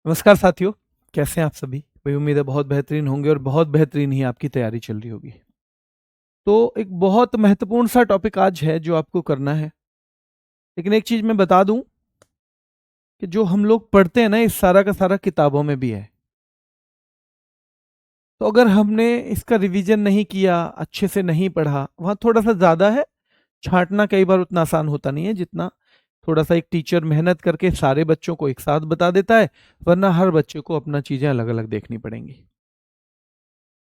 नमस्कार साथियों, कैसे हैं आप सभी? भाई उम्मीद है बहुत बेहतरीन होंगे और बहुत बेहतरीन ही आपकी तैयारी चल रही होगी। तो एक बहुत महत्वपूर्ण सा टॉपिक आज है जो आपको करना है। लेकिन एक चीज़ मैं बता दूं कि जो हम लोग पढ़ते हैं ना, इस सारा का सारा किताबों में भी है। तो अगर हमने इसका रिवीजन नहीं किया, अच्छे से नहीं पढ़ा, वहाँ थोड़ा सा ज़्यादा है। छांटना कई बार उतना आसान होता नहीं है जितना थोड़ा सा एक टीचर मेहनत करके सारे बच्चों को एक साथ बता देता है, वरना हर बच्चे को अपना चीज़ें अलग अलग देखनी पड़ेंगी।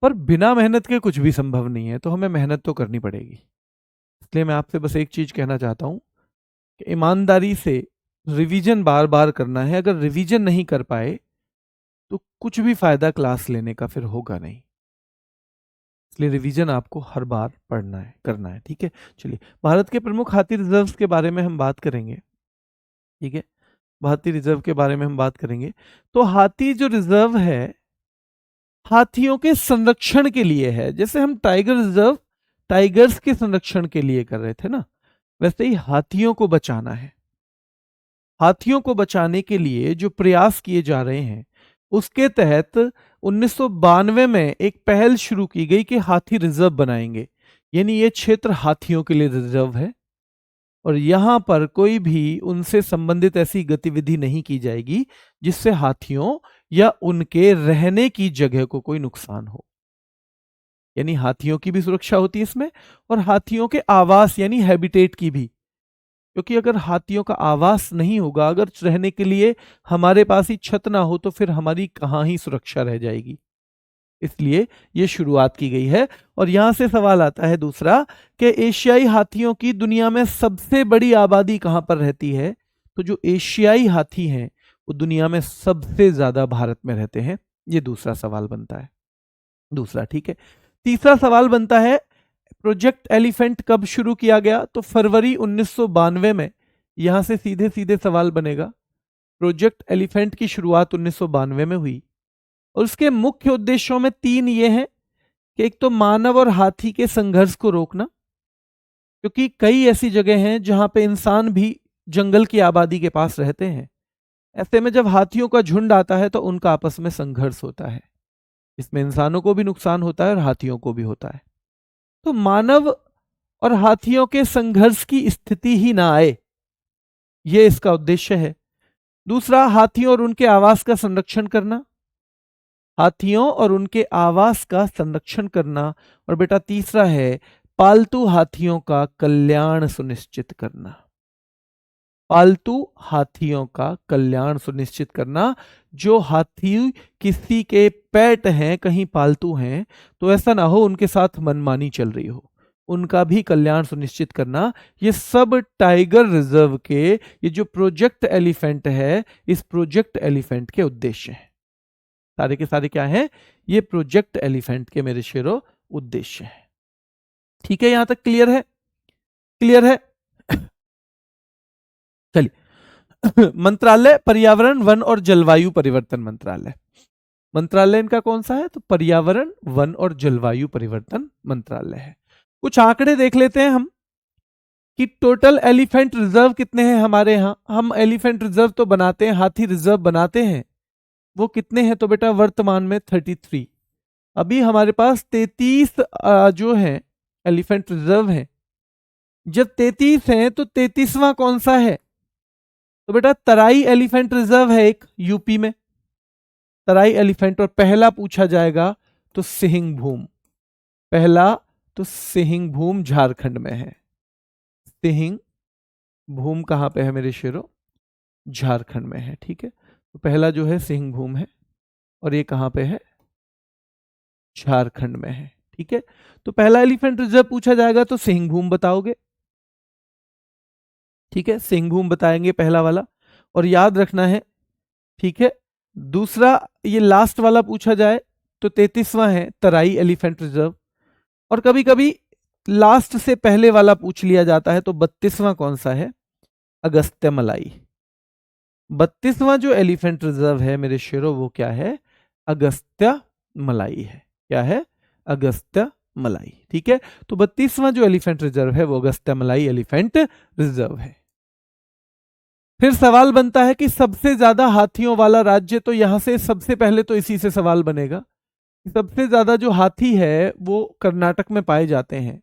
पर बिना मेहनत के कुछ भी संभव नहीं है, तो हमें मेहनत तो करनी पड़ेगी। इसलिए मैं आपसे बस एक चीज कहना चाहता हूं कि ईमानदारी से रिवीजन बार बार करना है। अगर रिवीजन नहीं कर पाए तो कुछ भी फायदा क्लास लेने का फिर होगा नहीं। इसलिए रिवीजन आपको हर बार पढ़ना है, करना है। ठीक है, चलिए भारत के प्रमुख हाथी रिजर्व के बारे में हम बात करेंगे। ठीक है, हाथी रिजर्व के बारे में हम बात करेंगे। तो हाथी जो रिजर्व है, हाथियों के संरक्षण के लिए है। जैसे हम टाइगर रिजर्व टाइगर्स के संरक्षण के लिए कर रहे थे ना, वैसे ही हाथियों को बचाना है। हाथियों को बचाने के लिए जो प्रयास किए जा रहे हैं, उसके तहत 1992 में एक पहल शुरू की गई कि हाथी रिजर्व बनाएंगे। यानी ये क्षेत्र हाथियों के लिए रिजर्व है और यहां पर कोई भी उनसे संबंधित ऐसी गतिविधि नहीं की जाएगी जिससे हाथियों या उनके रहने की जगह को कोई नुकसान हो। यानी हाथियों की भी सुरक्षा होती है इसमें, और हाथियों के आवास यानी हैबिटेट की भी। क्योंकि अगर हाथियों का आवास नहीं होगा, अगर रहने के लिए हमारे पास ही छत ना हो, तो फिर हमारी कहाँ ही सुरक्षा रह जाएगी। इसलिए ये शुरुआत की गई है। और यहां से सवाल आता है दूसरा कि एशियाई हाथियों की दुनिया में सबसे बड़ी आबादी कहां पर रहती है? तो जो एशियाई हाथी हैं वो दुनिया में सबसे ज्यादा भारत में रहते हैं। ये दूसरा सवाल बनता है। दूसरा, ठीक है। तीसरा सवाल बनता है, प्रोजेक्ट एलिफेंट कब शुरू किया गया? तो फरवरी 1992 में। यहां से सीधे सीधे सवाल बनेगा, प्रोजेक्ट एलिफेंट की शुरुआत 1992 में हुई और उसके मुख्य उद्देश्यों में तीन ये हैं कि एक तो मानव और हाथी के संघर्ष को रोकना, क्योंकि कई ऐसी जगह हैं जहां पे इंसान भी जंगल की आबादी के पास रहते हैं। ऐसे में जब हाथियों का झुंड आता है तो उनका आपस में संघर्ष होता है। इसमें इंसानों को भी नुकसान होता है और हाथियों को भी होता है। तो मानव और हाथियों के संघर्ष की स्थिति ही ना आए, ये इसका उद्देश्य है। दूसरा, हाथियों और उनके आवास का संरक्षण करना। हाथियों और उनके आवास का संरक्षण करना। और बेटा तीसरा है, पालतू हाथियों का कल्याण सुनिश्चित करना। पालतू हाथियों का कल्याण सुनिश्चित करना। जो हाथी किसी के पेट हैं, कहीं पालतू हैं, तो ऐसा ना हो उनके साथ मनमानी चल रही हो, उनका भी कल्याण सुनिश्चित करना। ये सब टाइगर रिजर्व के, ये जो प्रोजेक्ट एलिफेंट है, इस प्रोजेक्ट एलिफेंट के उद्देश्य हैं। सारे के सारे क्या हैं? ये प्रोजेक्ट एलिफेंट के मेरे शेरों उद्देश्य हैं। ठीक है, यहां तक क्लियर है? क्लियर है? चलिए मंत्रालय पर्यावरण वन और जलवायु परिवर्तन मंत्रालय। मंत्रालय इनका कौन सा है? तो पर्यावरण वन और जलवायु परिवर्तन मंत्रालय है। कुछ आंकड़े देख लेते हैं हम कि टोटल एलिफेंट रिजर्व कितने हैं हमारे यहाँ। हम एलिफेंट रिजर्व तो बनाते हैं, हाथी रिजर्व बनाते हैं, वो कितने हैं? तो बेटा वर्तमान में 33। अभी हमारे पास 33 जो है एलिफेंट रिजर्व हैं। जब 33 हैं तो 33वां कौन सा है? तो बेटा तराई एलिफेंट रिजर्व है एक, यूपी में तराई एलिफेंट। और पहला पूछा जाएगा तो सिहिंग भूम। पहला तो सिहिंग भूम झारखंड में है। सिहिंग भूम कहां पे है मेरे शेरों? झारखंड में है। ठीक है, तो पहला जो है सिहिंग भूम है और ये कहां पे है? झारखंड में है। ठीक है, तो पहला एलिफेंट रिजर्व पूछा जाएगा तो सिहिंग भूम बताओगे। ठीक है, सिहिंग भूम बताएंगे पहला वाला, और याद रखना है। ठीक है, दूसरा ये लास्ट वाला पूछा जाए तो 33वां है तराई एलिफेंट रिजर्व। और कभी कभी लास्ट से पहले वाला पूछ लिया जाता है, तो 32वां कौन सा है? अगस्त्य मलाई। 32वां जो एलिफेंट रिजर्व है मेरे शेरों, वो क्या है? अगस्त्य मलाई है। क्या है? अगस्त्य मलाई। ठीक है, तो 32वां जो एलिफेंट रिजर्व है वो अगस्त्य मलाई एलिफेंट रिजर्व है। फिर सवाल बनता है कि सबसे ज्यादा हाथियों वाला राज्य, तो यहां से सबसे पहले तो इसी से सवाल बनेगा। सबसे ज्यादा जो हाथी है वो कर्नाटक में पाए जाते हैं,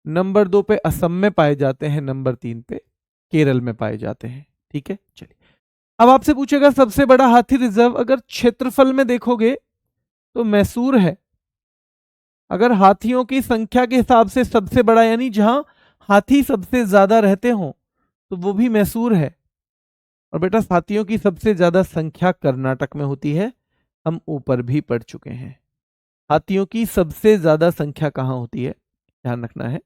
नंबर 2 पे असम में पाए जाते हैं, नंबर 3 पे केरल में पाए जाते हैं। ठीक है, चलिए अब आपसे पूछेगा सबसे बड़ा हाथी रिजर्व। अगर क्षेत्रफल में देखोगे तो मैसूर है। अगर हाथियों की संख्या के हिसाब से सबसे बड़ा, यानी जहां हाथी सबसे ज्यादा रहते हो, तो वो भी मैसूर है। और बेटा हाथियों की सबसे ज्यादा संख्या कर्नाटक में होती है, हम ऊपर भी पढ़ चुके हैं। हाथियों की सबसे ज्यादा संख्या कहां होती है, ध्यान रखना है।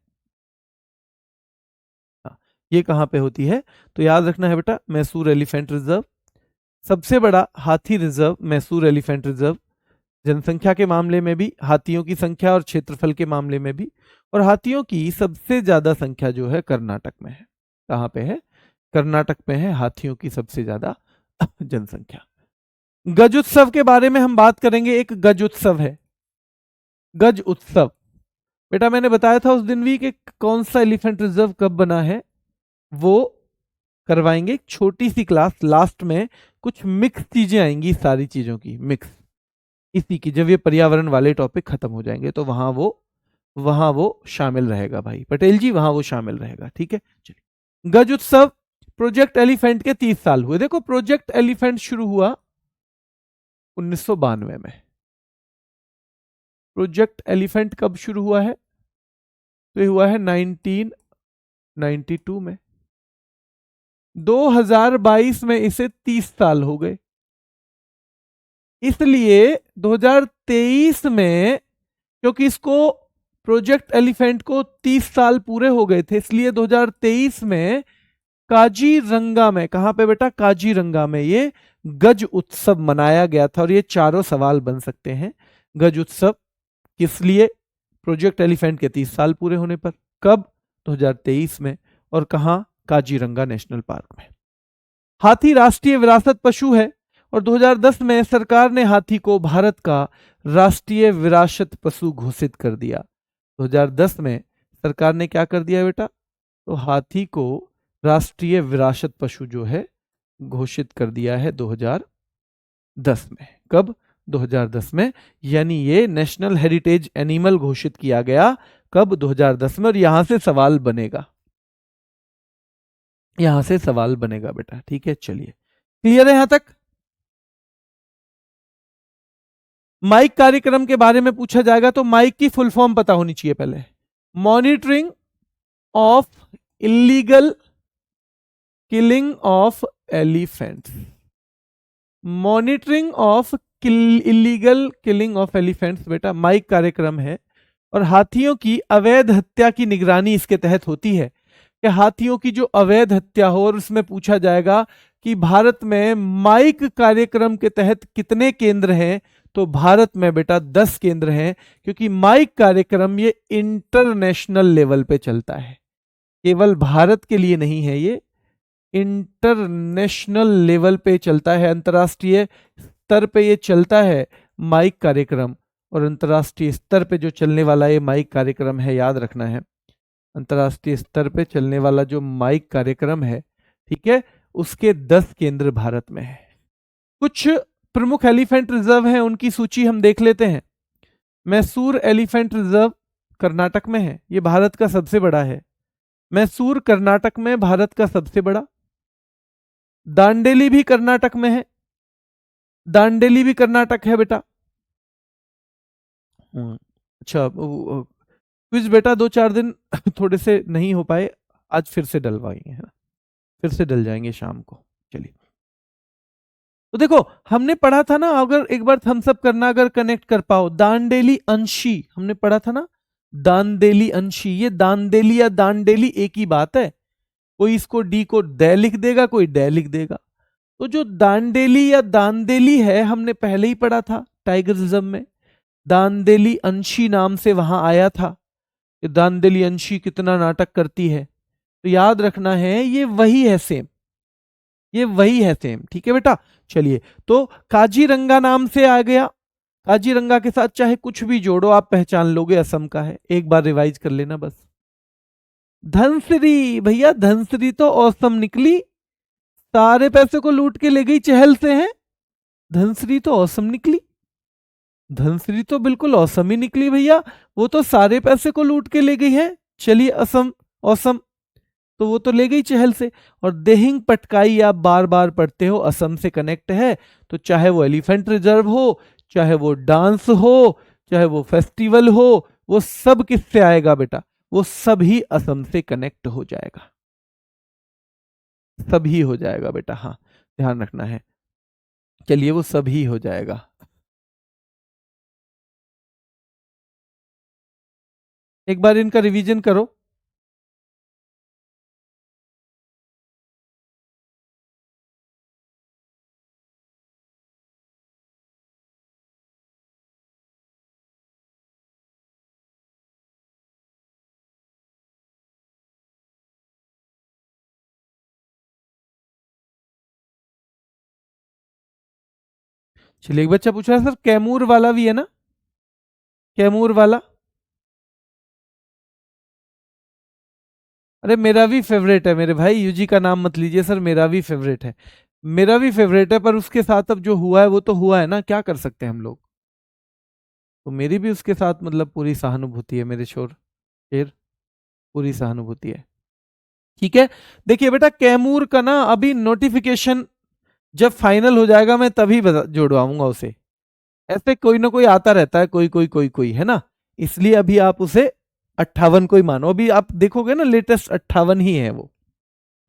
हाँ, ये कहां पे होती है, तो याद रखना है बेटा मैसूर एलिफेंट रिजर्व। सबसे बड़ा हाथी रिजर्व मैसूर एलिफेंट रिजर्व, जनसंख्या के मामले में भी, हाथियों की संख्या और क्षेत्रफल के मामले में भी। और हाथियों की सबसे ज्यादा संख्या जो है कर्नाटक में है। कहां पे है, कर्नाटक में है हाथियों की सबसे ज्यादा जनसंख्या। गज उत्सव के बारे में हम बात करेंगे। एक गज उत्सव है, गज उत्सव। बेटा मैंने बताया था उस दिन भी कि कौन सा एलिफेंट रिजर्व कब बना है, वो करवाएंगे एक छोटी सी क्लास लास्ट में। कुछ मिक्स चीजें आएंगी, सारी चीजों की मिक्स, इसी की जब ये पर्यावरण वाले टॉपिक खत्म हो जाएंगे तो वहां वो शामिल रहेगा भाई पटेल जी, वहां वो शामिल रहेगा। ठीक है, चलिए गज उत्सव। प्रोजेक्ट एलिफेंट के 30 साल हुए। देखो प्रोजेक्ट एलिफेंट शुरू हुआ 1992 में। प्रोजेक्ट एलिफेंट कब शुरू हुआ है, तो ये हुआ है 1992 में। 2022 में इसे 30 साल हो गए। इसलिए 2023 में, क्योंकि इसको प्रोजेक्ट एलिफेंट को 30 साल पूरे हो गए थे, इसलिए 2023 में काजीरंगा में, कहां पे बेटा, काजीरंगा में ये गज उत्सव मनाया गया था। और ये चारों सवाल बन सकते हैं। गज उत्सव किस लिए, प्रोजेक्ट एलिफेंट के 30 साल पूरे होने पर। कब, 2023 में। और कहां, काजीरंगा नेशनल पार्क में। हाथी राष्ट्रीय विरासत पशु है और 2010 में सरकार ने हाथी को भारत का राष्ट्रीय विरासत पशु घोषित कर दिया। 2010 में सरकार ने क्या कर दिया बेटा, तो हाथी को राष्ट्रीय विरासत पशु जो है घोषित कर दिया है 2010 में। कब, 2010 में। यानी ये नेशनल हेरिटेज एनिमल घोषित किया गया कब, 2010 में। और यहां से सवाल बनेगा, यहां से सवाल बनेगा बेटा। ठीक है, चलिए क्लियर है यहां तक। माइक कार्यक्रम के बारे में पूछा जाएगा तो माइक की फुल फॉर्म पता होनी चाहिए पहले। Monitoring of illegal killing of elephants. Monitoring of illegal killing of elephants बेटा माइक कार्यक्रम है। और हाथियों की अवैध हत्या की निगरानी इसके तहत होती है। कि हाथियों की जो अवैध हत्या हो, और उसमें पूछा जाएगा कि भारत में माइक कार्यक्रम के तहत कितने केंद्र हैं, तो भारत में बेटा 10 केंद्र हैं। क्योंकि माइक कार्यक्रम ये इंटरनेशनल लेवल पे चलता है, केवल भारत के लिए नहीं है, ये इंटरनेशनल लेवल पे चलता है, अंतर्राष्ट्रीय स्तर पे ये चलता है माइक कार्यक्रम। और अंतर्राष्ट्रीय स्तर पे जो चलने वाला ये माइक कार्यक्रम है, याद रखना है, अंतर्राष्ट्रीय स्तर पे चलने वाला जो माइक कार्यक्रम है, ठीक है, उसके 10 केंद्र भारत में है। कुछ प्रमुख एलिफेंट रिजर्व हैं, उनकी सूची हम देख लेते हैं। मैसूर एलिफेंट रिजर्व कर्नाटक में है, ये भारत का सबसे बड़ा है। मैसूर कर्नाटक में भारत का सबसे बड़ा। दांडेली भी कर्नाटक में है, दांडेली भी कर्नाटक है बेटा। अच्छा, क्विज बेटा 2-4 दिन थोड़े से नहीं हो पाए, आज फिर से डलवाएंगे, है ना, फिर से डल जाएंगे शाम को। चलिए, तो देखो हमने पढ़ा था ना, अगर एक बार थम्स अप करना अगर कनेक्ट कर पाओ, दांडेली अंशी हमने पढ़ा था ना, दांदेली अंशी। ये दांदेली या दांडेली एक ही बात है, कोई इसको डी को दे लिख देगा, कोई डे लिख देगा। तो जो दांडेली या दांदेली है, हमने पहले ही पढ़ा था टाइगर रिजर्व में, दांदेली अंशी नाम से वहां आया था कि दांदेली अंशी कितना नाटक करती है। तो याद रखना है ये वही है सेम, ये वही है सेम। ठीक है बेटा, चलिए तो काजीरंगा नाम से आ गया। काजीरंगा के साथ चाहे कुछ भी जोड़ो आप पहचान लोगे असम का है, एक बार रिवाइज कर लेना बस। धनसिरी, भैया धनसिरी तो औसम निकली, सारे पैसे को लूट के ले गई चहल से है। धनश्री तो औसम निकली, धनश्री तो बिल्कुल औसम ही निकली भैया, वो तो सारे पैसे को लूट के ले गई है। चलिए असम, औसम, तो वो तो ले गई चहल से। और देहिंग पटकाई आप बार बार पढ़ते हो, असम से कनेक्ट है, तो चाहे वो एलिफेंट रिजर्व हो, चाहे वो डांस हो, चाहे वो फेस्टिवल हो, वो सब किससे आएगा बेटा, वो सभी असम से कनेक्ट हो जाएगा, सभी हो जाएगा बेटा, हाँ ध्यान रखना है। चलिए वो सभी हो जाएगा। एक बार इनका रिवीजन करो। चलिए एक बच्चा पूछ रहा है सर कैमूर वाला भी है ना, कैमूर वाला। अरे मेरा भी फेवरेट है मेरे भाई, यूजी का नाम मत लीजिए सर, मेरा भी फेवरेट है, मेरा भी फेवरेट है, पर उसके साथ अब जो हुआ है वो तो हुआ है ना, क्या कर सकते हैं हम लोग। तो मेरी भी उसके साथ मतलब पूरी सहानुभूति है मेरे शोर शेर, पूरी सहानुभूति है। ठीक है, देखिए बेटा कैमूर का ना अभी नोटिफिकेशन जब फाइनल हो जाएगा मैं तभी जोड़वाऊंगा उसे, ऐसे कोई ना कोई आता रहता है, कोई है ना, इसलिए अभी आप उसे 58 को ही मानो, अभी आप देखोगे ना लेटेस्ट 58 ही है वो,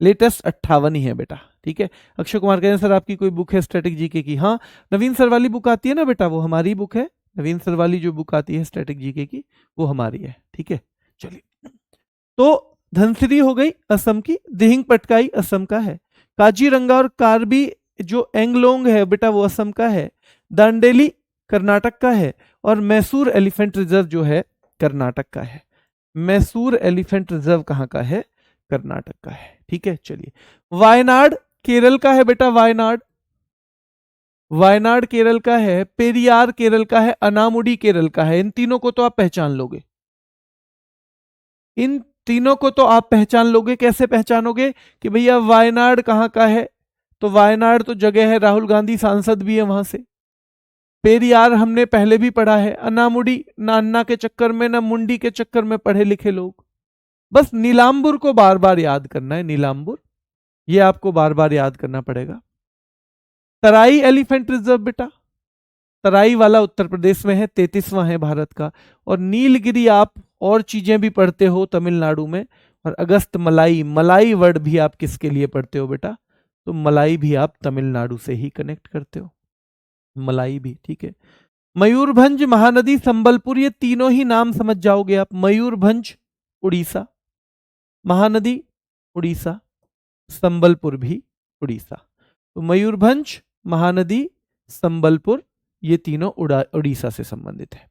लेटेस्ट 58 ही है बेटा। ठीक है, अक्षय कुमार कह रहे हैं सर आपकी कोई बुक है स्टैटिक जीके की, हाँ नवीन सर वाली बुक आती है ना बेटा, वो हमारी बुक है, नवीन सर वाली जो बुक आती है स्टैटिक जीके की वो हमारी है। ठीक है, चलिए तो धनसिरी हो गई असम की, दिहिंग पटकाई असम का है, काजीरंगा और कार्बी जो एंगलोंग है बेटा वो असम का है, दांडेली कर्नाटक का है, और मैसूर एलिफेंट रिजर्व जो है कर्नाटक का है। मैसूर एलिफेंट रिजर्व कहाँ का है, कर्नाटक का है। ठीक है, चलिए वायनाड केरल का है बेटा, वायनाड, वायनाड केरल का है, पेरियार केरल का है, अनामुडी केरल का है। इन तीनों को तो आप पहचान लोगे, इन तीनों को तो आप पहचान लोगे। कैसे पहचानोगे कि भैया वायनाड कहाँ का है, तो वायनाड तो जगह है, राहुल गांधी सांसद भी है वहां से। पेरियार हमने पहले भी पढ़ा है, अनामुडी ना अन्ना के चक्कर में ना मुंडी के चक्कर में पढ़े लिखे लोग, बस नीलांबुर को बार बार याद करना है, नीलांबुर ये आपको बार बार याद करना पड़ेगा। तराई एलिफेंट रिजर्व बेटा, तराई वाला उत्तर प्रदेश में है, 33वां है भारत का। और नीलगिरी आप और चीजें भी पढ़ते हो तमिलनाडु में, और अगस्त मलाई, मलाई वर्ड भी आप किसके लिए पढ़ते हो बेटा, तो मलाई भी आप तमिलनाडु से ही कनेक्ट करते हो, मलाई भी। ठीक है, मयूरभंज, महानदी, संबलपुर, ये तीनों ही नाम समझ जाओगे आप। मयूरभंज उड़ीसा, महानदी उड़ीसा, संबलपुर भी उड़ीसा। तो मयूरभंज, महानदी, संबलपुर ये तीनों उड़ीसा से संबंधित है,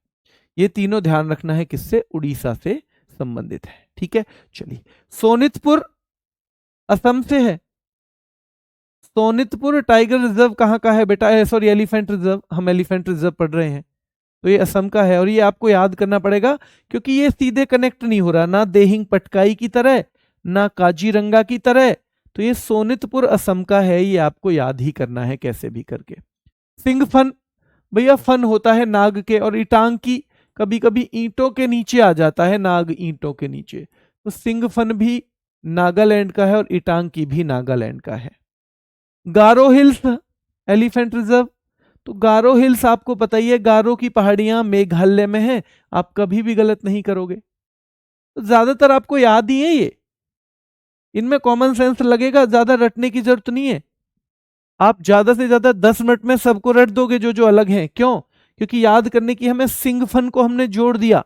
ये तीनों ध्यान रखना है किससे, उड़ीसा से संबंधित है। ठीक है, चलिए सोनितपुर असम से है, सोनितपुर टाइगर रिजर्व कहाँ का है बेटा, सॉरी एलिफेंट रिजर्व, हम एलिफेंट रिजर्व पढ़ रहे हैं, तो ये असम का है। और ये आपको याद करना पड़ेगा क्योंकि ये सीधे कनेक्ट नहीं हो रहा, ना देहिंग पटकाई की तरह ना काजीरंगा की तरह, तो ये सोनितपुर असम का है, ये आपको याद ही करना है कैसे भी करके। सिंगफन, भैया फन होता है नाग के, और इटांकी कभी कभी ईंटों के नीचे आ जाता है, नाग ईंटों के नीचे, तो सिंगफन भी नागालैंड का है और इटांकी भी नागालैंड का है। गारो हिल्स एलिफेंट रिजर्व, तो गारो हिल्स आपको पता ही है, गारो की पहाड़ियां मेघालय में है, आप कभी भी गलत नहीं करोगे, तो ज्यादातर आपको याद ही है ये, इनमें कॉमन सेंस लगेगा, ज्यादा रटने की जरूरत नहीं है। आप ज्यादा से ज्यादा 10 मिनट में सबको रट दोगे जो जो अलग हैं, क्यों, क्योंकि याद करने की हमें सिंगफन को हमने जोड़ दिया,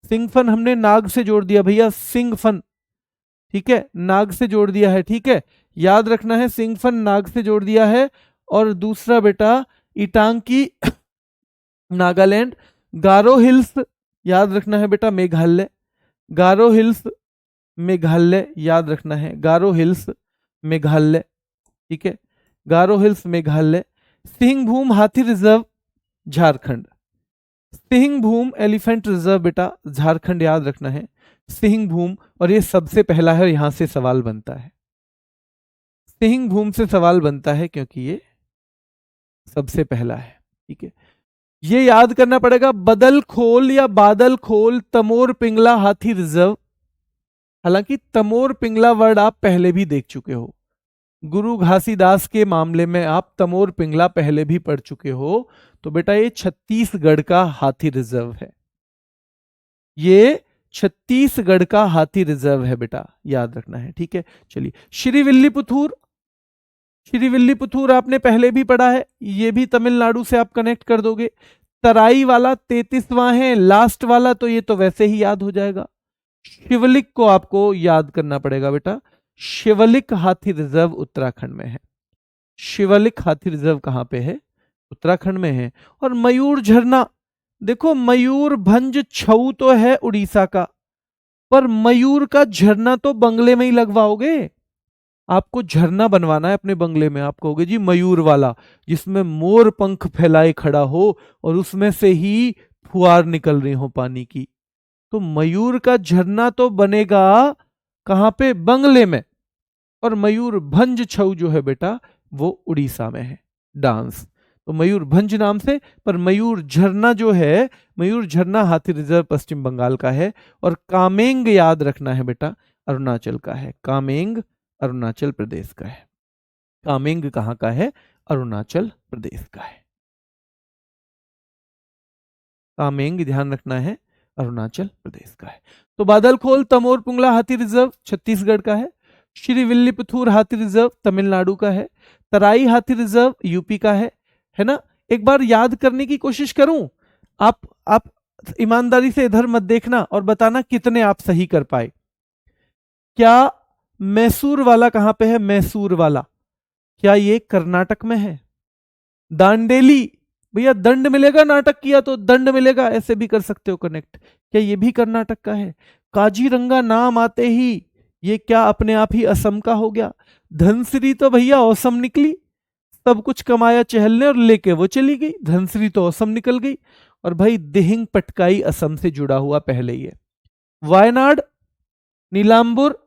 सिंगफन हमने नाग से जोड़ दिया भैया, सिंगफन, ठीक है नाग से जोड़ दिया है। ठीक है, याद रखना है सिंगफन नाग से जोड़ दिया है। और दूसरा बेटा इटांकी नागालैंड, गारो हिल्स याद रखना है बेटा मेघालय, गारो हिल्स मेघालय याद रखना है, गारो हिल्स मेघालय। ठीक है, गारो हिल्स मेघालय। सिंहभूम हाथी reserve Jharkhand, Singhbhum elephant reserve बेटा झारखंड याद रखना है, सिंहभूम, और ये सबसे पहला है और यहां से सवाल बनता है, सिंह भूम से सवाल बनता है क्योंकि ये सबसे पहला है। ठीक है, ये याद करना पड़ेगा, बदल खोल या बादल खोल, तमोर पिंगला हाथी रिजर्व। हालांकि तमोर पिंगला वर्ड आप पहले भी देख चुके हो, गुरु घासीदास के मामले में आप तमोर पिंगला पहले भी पढ़ चुके हो। तो बेटा ये छत्तीसगढ़ का हाथी रिजर्व है, ये छत्तीसगढ़ का हाथी रिजर्व है बेटा, याद रखना है। ठीक है, चलिए श्रीविल्लीपुथूर, श्रीविल्लीपुथूर आपने पहले भी पढ़ा है, ये भी तमिलनाडु से आप कनेक्ट कर दोगे। तराई वाला 33वां है, लास्ट वाला तो ये तो वैसे ही याद हो जाएगा। शिवलिक को आपको याद करना पड़ेगा बेटा, शिवलिक हाथी रिजर्व उत्तराखंड में है। शिवलिक हाथी रिजर्व कहां पे है? उत्तराखंड में है। और मयूर झरना, देखो मयूरभंज छऊ तो है उड़ीसा का, पर मयूर का झरना तो बंगले में ही लगवाओगे। आपको झरना बनवाना है अपने बंगले में, आप कहोगे जी मयूर वाला, जिसमें मोर पंख फैलाए खड़ा हो और उसमें से ही फुहार निकल रही हो पानी की। तो मयूर का झरना तो बनेगा कहां पे? बंगले में। और मयूरभंज छऊ जो है बेटा वो उड़ीसा में है, डांस। तो मयूरभंज नाम से, पर मयूर झरना जो है, मयूर झरना हाथी रिजर्व पश्चिम बंगाल का है। और कामेंग याद रखना है बेटा, अरुणाचल का है। कामेंग अरुणाचल प्रदेश का है। कामेंग कहां का है? अरुणाचल प्रदेश का है। कामेंग ध्यान रखना है, अरुणाचल प्रदेश का है। तो बादलखोल तमोर पुंगला हाथी रिजर्व छत्तीसगढ़ का है। श्रीविल्लीपुथूर हाथी रिजर्व तमिलनाडु का है। तराई हाथी रिजर्व यूपी का है ना। एक बार याद करने की कोशिश करूं, आप ईमानदारी से इधर मत देखना और बताना कितने आप सही कर पाए। क्या मैसूर वाला कहां पे है? मैसूर वाला क्या ये कर्नाटक में है? दांडेली, भैया दंड मिलेगा, नाटक किया तो दंड मिलेगा, ऐसे भी कर सकते हो कनेक्ट। क्या ये भी कर्नाटक का है? काजीरंगा नाम आते ही ये क्या अपने आप ही असम का हो गया? धनसिरी तो भैया औसम निकली, सब कुछ कमाया चहल ने और लेके वो चली गई, धनसिरी तो औसम निकल गई। और भाई दिहिंग पटकाई असम से जुड़ा हुआ पहले ही है। वायनाड, नीलांबुर,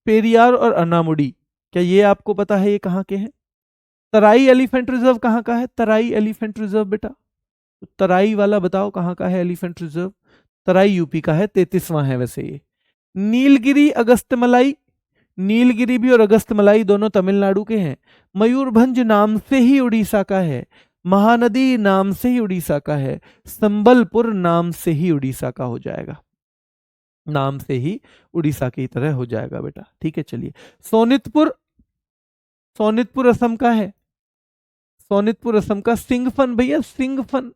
पेरियार और अनामुडी, क्या ये आपको पता है ये कहां के हैं? तराई एलिफेंट रिजर्व कहां का है? तराई एलिफेंट रिजर्व बेटा, तो तराई वाला बताओ कहां का है एलिफेंट रिजर्व? तराई यूपी का है, 33वां है वैसे ये। नीलगिरी अगस्त्यमलाई, नीलगिरी भी और अगस्त्यमलाई दोनों तमिलनाडु के हैं। मयूरभंज नाम से ही उड़ीसा का है। महानदी नाम से ही उड़ीसा का है। संबलपुर नाम से ही उड़ीसा का हो जाएगा, नाम से ही उड़ीसा की तरह हो जाएगा बेटा। ठीक है, चलिए सोनितपुर, सोनितपुर असम का है। सोनितपुर असम का। सिंगफन भैया, सिंगफन,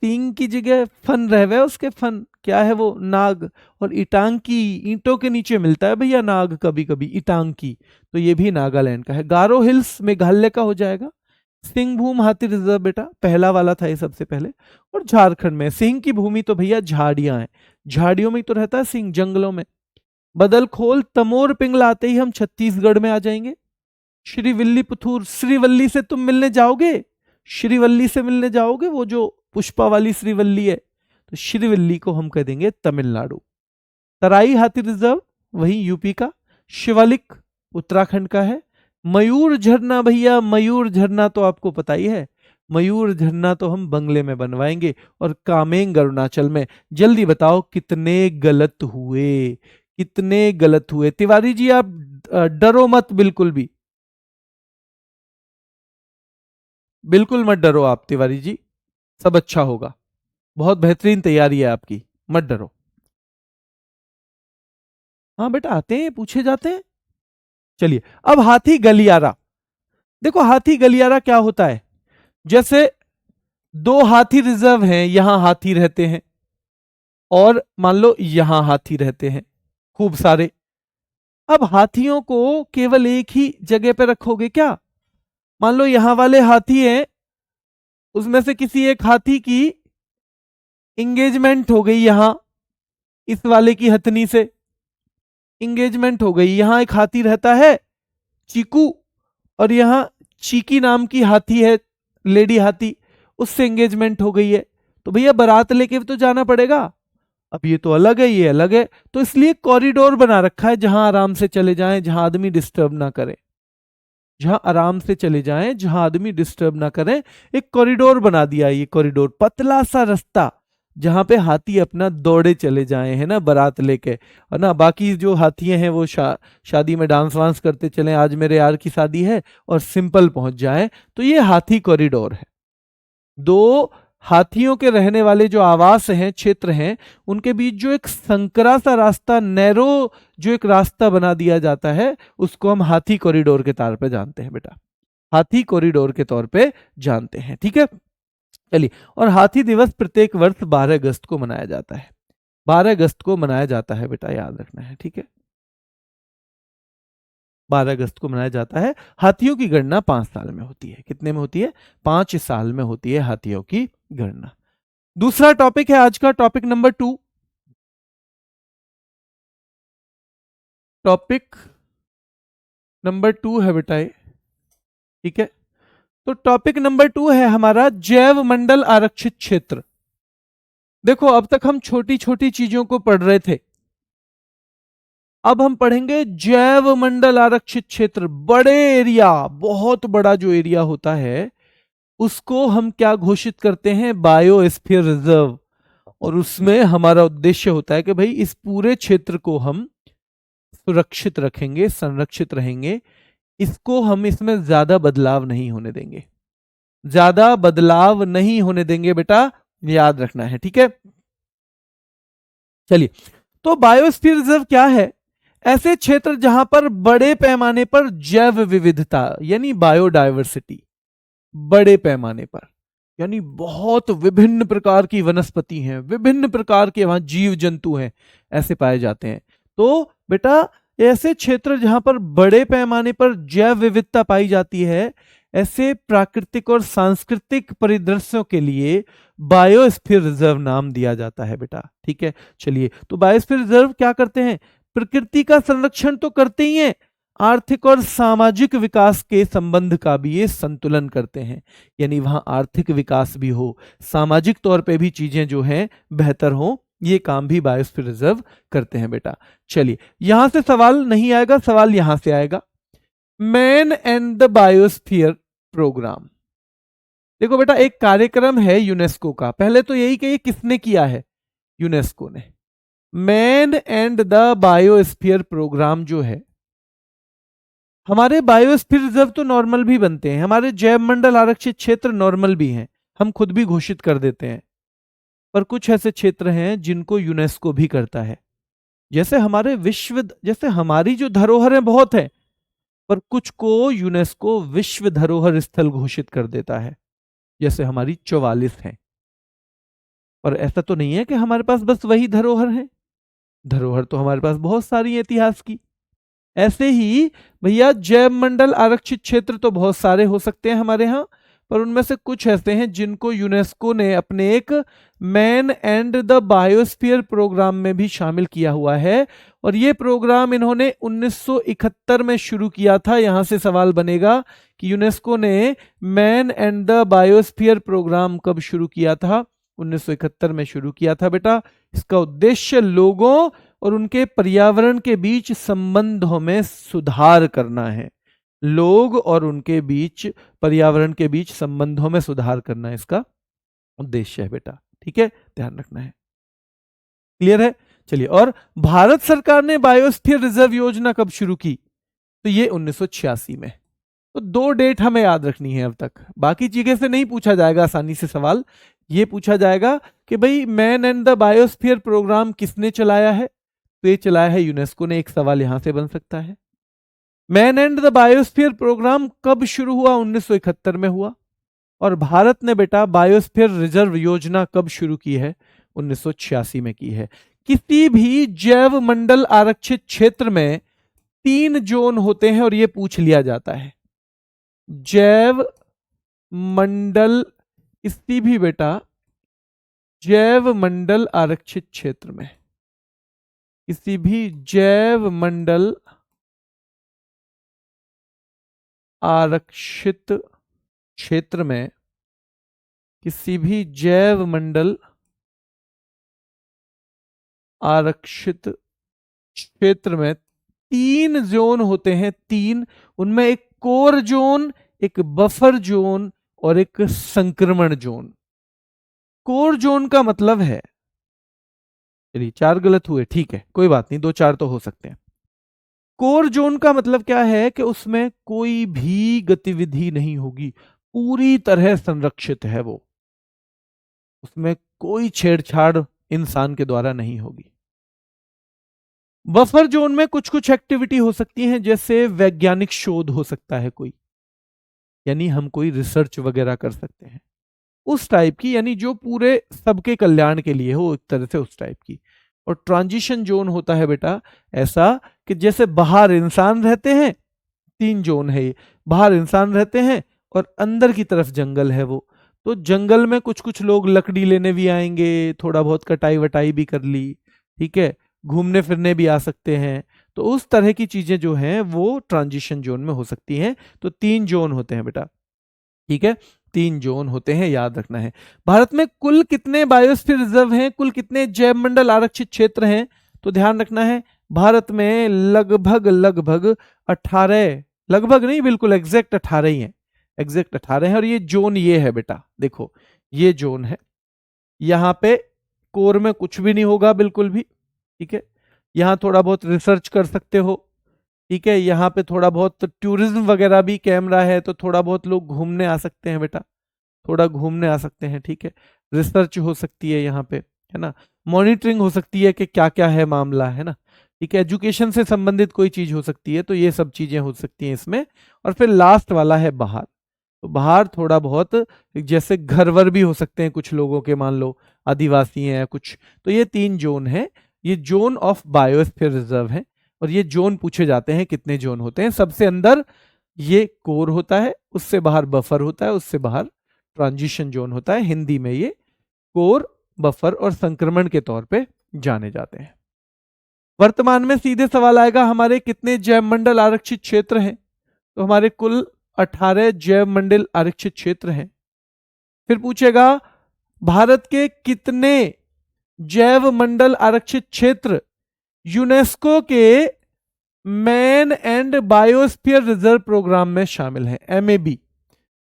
सिंग की जगह फन रहवे उसके, फन क्या है वो? नाग। और इटांकी, ईंटों के नीचे मिलता है भैया नाग कभी कभी, इटांकी, तो ये भी नागालैंड का है। गारो हिल्स मेघालय का हो जाएगा। सिंहभूम हाथी रिजर्व बेटा पहला वाला था ये सबसे पहले। और झारखंड में सिंह की भूमि तो भैया झाड़ियां हैं, झाड़ियों में ही तो रहता है सिंह, जंगलों में। बदलखोल तमोर पिंगला आते ही हम छत्तीसगढ़ में आ जाएंगे। श्रीविल्लीपुथूर, श्रीवल्ली से तुम मिलने जाओगे, श्रीवल्ली से मिलने जाओगे, वो जो पुष्पा वाली श्रीवल्ली है, तो श्रीवल्ली को हम कह देंगे तमिलनाडु। तराई हाथी रिजर्व वही यूपी का। शिवालिक उत्तराखंड का है। मयूर झरना भैया, मयूर झरना तो आपको पता ही है, मयूर झरना तो हम बंगले में बनवाएंगे। और कामेंग अरुणाचल में। जल्दी बताओ कितने गलत हुए, कितने गलत हुए? तिवारी जी आप डरो मत, बिल्कुल भी, बिल्कुल मत डरो आप तिवारी जी, सब अच्छा होगा, बहुत बेहतरीन तैयारी है आपकी, मत डरो। हाँ बेटा आते हैं, पूछे जाते हैं। चलिए अब हाथी गलियारा, देखो हाथी गलियारा क्या होता है? जैसे दो हाथी रिजर्व हैं, यहां हाथी रहते हैं और मान लो यहां हाथी रहते हैं खूब सारे। अब हाथियों को केवल एक ही जगह पे रखोगे क्या? मान लो यहां वाले हाथी हैं, उसमें से किसी एक हाथी की इंगेजमेंट हो गई, यहां इस वाले की हथनी से इंगेजमेंट हो गई। यहां एक हाथी रहता है चीकू, और यहां चीकी नाम की हाथी है, लेडी हाथी, उससे एंगेजमेंट हो गई है। तो भैया बारात लेके तो जाना पड़ेगा। अब ये तो अलग है, ये अलग है, तो इसलिए कॉरिडोर बना रखा है जहां आराम से चले जाएं, जहां आदमी डिस्टर्ब ना करे। जहां आराम से चले जाएं, जहां आदमी डिस्टर्ब ना करें। एक कॉरिडोर बना दिया, ये कॉरिडोर पतला सा रास्ता जहां पे हाथी अपना दौड़े चले जाए, है ना, बारात लेके, है ना। बाकी जो हाथी हैं वो शादी में डांस वांस करते चले, आज मेरे यार की शादी है, और सिंपल पहुंच जाए। तो ये हाथी कॉरिडोर है। दो हाथियों के रहने वाले जो आवास हैं, क्षेत्र हैं, उनके बीच जो एक संकरा सा रास्ता, नैरो जो एक रास्ता बना दिया जाता है, उसको हम हाथी कॉरिडोर के तौर पे जानते हैं बेटा, हाथी कॉरिडोर के तौर पे जानते हैं। ठीक है, चलिए। और हाथी दिवस प्रत्येक वर्ष 12 अगस्त को मनाया जाता है, 12 अगस्त को मनाया जाता है बेटा, याद रखना है। ठीक है, 12 अगस्त को मनाया जाता है। हाथियों की गणना 5 साल में होती है। कितने में होती है? 5 साल में होती है हाथियों की गणना। दूसरा टॉपिक है आज का, टॉपिक नंबर 2। टॉपिक नंबर 2 है बेटा ये। ठीक है, तो टॉपिक नंबर 2 है हमारा जैव मंडल आरक्षित क्षेत्र। देखो, अब तक हम छोटी छोटी चीजों को पढ़ रहे थे, अब हम पढ़ेंगे जैव मंडल आरक्षित क्षेत्र। बड़े एरिया, बहुत बड़ा जो एरिया होता है, उसको हम क्या घोषित करते हैं? Biosphere reserve. और उसमें हमारा उद्देश्य होता है कि भाई इस पूरे क्षेत्र को हम सुरक्षित रखेंगे, संरक्षित रहेंगे, इसको हम, इसमें ज्यादा बदलाव नहीं होने देंगे, ज्यादा बदलाव नहीं होने देंगे बेटा, याद रखना है। ठीक है, चलिए। तो बायोस्फीयर रिजर्व क्या है? ऐसे क्षेत्र जहां पर बड़े पैमाने पर जैव विविधता यानी बायोडायवर्सिटी, बड़े पैमाने पर यानी बहुत विभिन्न प्रकार की वनस्पति हैं, विभिन्न प्रकार के वहां जीव जंतु हैं, ऐसे पाए जाते हैं। तो बेटा, ऐसे क्षेत्र जहां पर बड़े पैमाने पर जैव विविधता पाई जाती है, ऐसे प्राकृतिक और सांस्कृतिक परिदृश्यों के लिए बायोस्फीयर रिजर्व नाम दिया जाता है बेटा। ठीक है, चलिए। तो बायोस्फीयर रिजर्व क्या करते हैं? प्रकृति का संरक्षण तो करते ही हैं, आर्थिक और सामाजिक विकास के संबंध का भी ये संतुलन करते हैं। यानी वहां आर्थिक विकास भी हो, सामाजिक तौर पे भी चीजें जो हैं बेहतर हो, ये काम भी बायोस्फीयर रिजर्व करते हैं बेटा। चलिए, यहां से सवाल नहीं आएगा, सवाल यहां से आएगा। Man and the biosphere programme. देखो बेटा, एक कार्यक्रम है यूनेस्को का, पहले तो यही कि ये किसने किया है? यूनेस्को ने। Man and the biosphere programme जो है, हमारे बायोस्फीयर रिजर्व तो नॉर्मल भी बनते हैं, हमारे जैव मंडल आरक्षित क्षेत्र नॉर्मल भी हैं, हम खुद भी घोषित कर देते हैं। पर कुछ ऐसे क्षेत्र हैं जिनको यूनेस्को भी करता है। जैसे हमारे जैसे हमारी जो धरोहरें बहुत हैं, पर कुछ को यूनेस्को विश्व धरोहर स्थल घोषित कर देता है, जैसे हमारी 44 हैं। और ऐसा तो नहीं है कि हमारे पास बस वही धरोहर है, धरोहर तो हमारे पास बहुत सारी है इतिहास की। ऐसे ही भैया जैव मंडल आरक्षित क्षेत्र तो बहुत सारे हो सकते हैं हमारे यहाँ, पर उनमें से कुछ ऐसे हैं जिनको यूनेस्को ने अपने एक man and the biosphere programme में भी शामिल किया हुआ है। और ये प्रोग्राम इन्होंने 1971 में शुरू किया था। यहां से सवाल बनेगा कि यूनेस्को ने man and the biosphere programme कब शुरू किया था? 1971 में शुरू किया था बेटा। इसका उद्देश्य लोगों और उनके पर्यावरण के बीच संबंधों में सुधार करना है। लोग और उनके बीच, पर्यावरण के बीच संबंधों में सुधार करना इसका उद्देश्य है बेटा। ठीक है, ध्यान रखना है। क्लियर है? चलिए। और भारत सरकार ने बायोस्फीयर रिजर्व योजना कब शुरू की? तो ये 1986 में। तो 2 डेट हमें याद रखनी है अब तक, बाकी चीजें से नहीं पूछा जाएगा आसानी से सवाल। ये पूछा जाएगा कि भाई man and the biosphere programme किसने चलाया है? तो ये चलाया है यूनेस्को ने। एक सवाल यहां से बन सकता है। Man and the biosphere programme कब शुरू हुआ? 1971 में हुआ। और भारत ने बेटा बायोस्फीयर रिजर्व योजना कब शुरू की है? 1986 में की है। किसी भी जैव मंडल आरक्षित क्षेत्र में 3 जोन होते हैं और यह पूछ लिया जाता है। जैव मंडल, किसी भी बेटा जैव मंडल आरक्षित क्षेत्र में, किसी भी जैव मंडल आरक्षित क्षेत्र में, किसी भी जैव मंडल आरक्षित क्षेत्र में 3 जोन होते हैं। 3, उनमें एक कोर जोन, एक बफर जोन और एक संक्रमण जोन। कोर जोन का मतलब है, चलिए 4 गलत हुए, ठीक है कोई बात नहीं, 2-4 तो हो सकते हैं। कोर जोन का मतलब क्या है कि उसमें कोई भी गतिविधि नहीं होगी, पूरी तरह संरक्षित है वो, उसमें कोई छेड़छाड़ इंसान के द्वारा नहीं होगी। बफर जोन में कुछ कुछ एक्टिविटी हो सकती है, जैसे वैज्ञानिक शोध हो सकता है कोई, यानी हम कोई रिसर्च वगैरह कर सकते हैं उस टाइप की, यानी जो पूरे सबके कल्याण के लिए हो एक तरह से, उस टाइप की। और ट्रांजिशन जोन होता है बेटा ऐसा कि जैसे बाहर इंसान रहते हैं, 3 जोन है ये, बाहर इंसान रहते हैं और अंदर की तरफ जंगल है वो, तो जंगल में कुछ कुछ लोग लकड़ी लेने भी आएंगे, थोड़ा बहुत कटाई वटाई भी कर ली, ठीक है, घूमने फिरने भी आ सकते हैं, तो उस तरह की चीजें जो हैं वो ट्रांजिशन जोन में हो सकती हैं। तो 3 जोन होते हैं बेटा, ठीक है, 3 जोन होते हैं, याद रखना है। भारत में कुल कितने बायोस्फीयर रिजर्व हैं, कुल कितने जैव मंडल आरक्षित क्षेत्र हैं, तो ध्यान रखना है भारत में लगभग लगभग 18, लगभग नहीं बिल्कुल एग्जैक्ट 18 ही है, एग्जैक्ट 18 है। और ये जोन ये है बेटा, देखो ये जोन है, यहाँ पे कोर में कुछ भी नहीं होगा बिल्कुल भी, ठीक है, यहाँ थोड़ा बहुत रिसर्च कर सकते हो, ठीक है, यहाँ पे थोड़ा बहुत टूरिज्म वगैरह भी, कैमरा है तो थोड़ा बहुत लोग घूमने आ सकते हैं बेटा, थोड़ा घूमने आ सकते हैं, ठीक है, रिसर्च हो सकती है यहाँ पे, है ना, मॉनिटरिंग हो सकती है कि क्या क्या है मामला, है ना, ठीक है, एजुकेशन से संबंधित कोई चीज हो सकती है, तो ये सब चीजें हो सकती हैं इसमें। और फिर लास्ट वाला है बाहर, तो बाहर थोड़ा बहुत जैसे घर वर भी हो सकते हैं कुछ लोगों के, मान लो आदिवासी हैं कुछ, तो ये 3 जोन है, ये जोन ऑफ बायोस्फीयर रिजर्व है। और ये जोन पूछे जाते हैं कितने जोन होते हैं, सबसे अंदर ये कोर होता है, उससे बाहर बफर होता है, उससे बाहर ट्रांजिशन जोन होता है, हिंदी में ये कोर, बफर और संक्रमण के तौर पे जाने जाते हैं। वर्तमान में सीधे सवाल आएगा हमारे कितने जैव मंडल आरक्षित क्षेत्र हैं, तो हमारे कुल 18 जैव मंडल आरक्षित क्षेत्र हैं। फिर पूछेगा भारत के कितने जैव मंडल आरक्षित क्षेत्र यूनेस्को के man and biosphere reserve programme में शामिल है, MAB,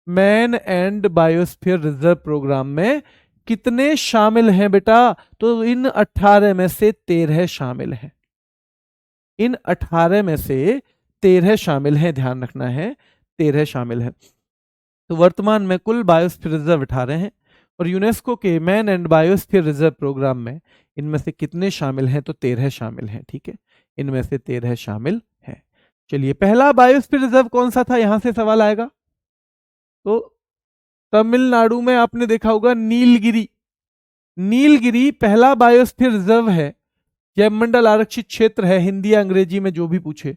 man and biosphere reserve programme में कितने शामिल हैं बेटा, तो इन 18 में से 13 शामिल हैं, इन 18 में से 13 शामिल हैं, ध्यान रखना है 13 शामिल हैं। तो वर्तमान में कुल बायोस्फीयर रिजर्व 18 हैं, और यूनेस्को के man and biosphere reserve programme में इनमें से कितने शामिल हैं, तो 13 शामिल हैं, ठीक है, इनमें से 13 शामिल हैं। चलिए पहला बायोस्फीयर रिजर्व कौन सा था, यहां से सवाल आएगा, तो तमिलनाडु में आपने देखा होगा नीलगिरी, नीलगिरी पहला बायोस्फीयर रिजर्व है, जैव मंडल आरक्षित क्षेत्र है, हिंदी या अंग्रेजी में जो भी पूछे,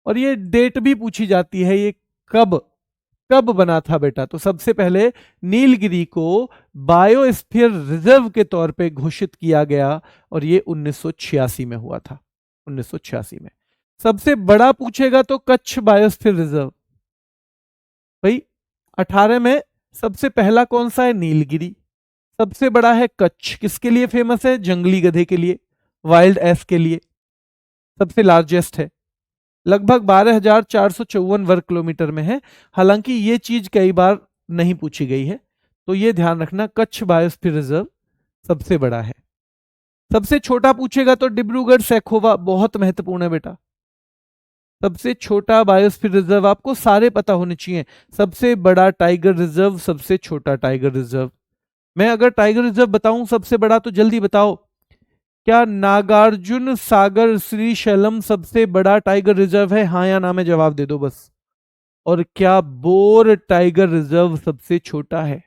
और ये डेट भी पूछी जाती है, ये कब कब बना था बेटा, तो सबसे पहले नीलगिरी को बायोस्फीयर रिजर्व के तौर पे घोषित किया गया, और ये 1986 में हुआ था, 1986 में। सबसे बड़ा पूछेगा तो कच्छ बायोस्फीयर रिजर्व, भाई 18 में सबसे पहला कौन सा है, नीलगिरी, सबसे बड़ा है कच्छ, किसके लिए फेमस है, जंगली गधे के लिए, वाइल्ड एस के लिए, सबसे लार्जेस्ट है, लगभग 12,454 वर्ग किलोमीटर में है। हालांकि ये चीज कई बार नहीं पूछी गई है, तो ये ध्यान रखना, कच्छ बायोस्फीयर रिजर्व सबसे बड़ा है। सबसे छोटा पूछेगा तो डिब्रूगढ़ सैखोवा, बहुत महत्वपूर्ण है बेटा, सबसे छोटा बायोस्फीयर रिजर्व, आपको सारे पता होने चाहिए, सबसे बड़ा टाइगर रिजर्व, सबसे छोटा टाइगर रिजर्व। मैं अगर टाइगर रिजर्व बताऊं सबसे बड़ा, तो जल्दी बताओ, क्या नागार्जुन सागर श्रीशैलम सबसे बड़ा टाइगर रिजर्व है, हाँ या ना में जवाब दे दो बस। और क्या बोर टाइगर रिजर्व सबसे छोटा है,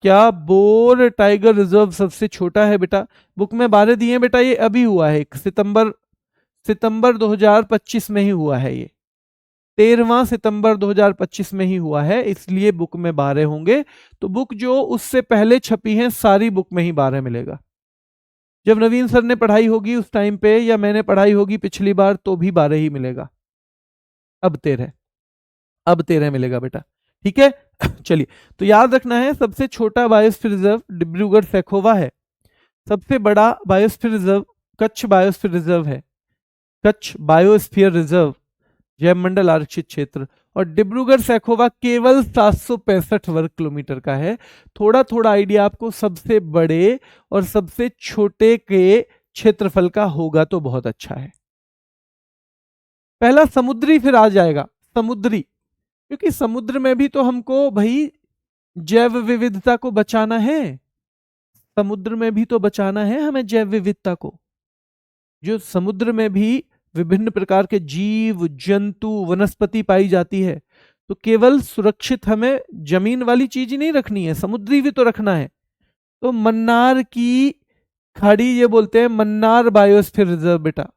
क्या बोर टाइगर रिजर्व सबसे छोटा है बेटा, बुक में 12 दिए बेटा, ये अभी हुआ है, सितंबर 2025 में ही हुआ है, ये 13वां सितंबर 2025 में ही हुआ है, इसलिए बुक में 12 होंगे। तो बुक जो उससे पहले छपी है सारी बुक में ही 12 मिलेगा, जब नवीन सर ने पढ़ाई होगी उस टाइम पे, या मैंने पढ़ाई होगी पिछली बार, तो भी 12 ही मिलेगा, अब 13 मिलेगा बेटा, ठीक है। चलिए तो याद रखना है, सबसे छोटा बायोस्फीयर रिजर्व डिब्रूगढ़ सैखोवा है, सबसे बड़ा biosphere reserve Kutch biosphere reserve है, कच्छ बायोस्फीयर रिजर्व, जैवमंडल आरक्षित क्षेत्र। और डिब्रूगढ़ सैखोवा केवल 765 वर्ग किलोमीटर का है। थोड़ा थोड़ा आइडिया आपको सबसे बड़े और सबसे छोटे के क्षेत्रफल का होगा तो बहुत अच्छा है। पहला समुद्री, फिर आ जाएगा समुद्री, क्योंकि समुद्र में भी तो हमको भाई जैव विविधता को बचाना है। समुद्र में भी तो बचाना है हमें जैव विविधता को। जो समुद्र में भी विभिन्न प्रकार के जीव जंतु वनस्पति पाई जाती है, तो केवल सुरक्षित हमें जमीन वाली चीज ही नहीं रखनी है, समुद्री भी तो रखना है। तो मन्नार की खाड़ी, ये बोलते हैं मन्नार बायोस्फीयर रिजर्व बेटा,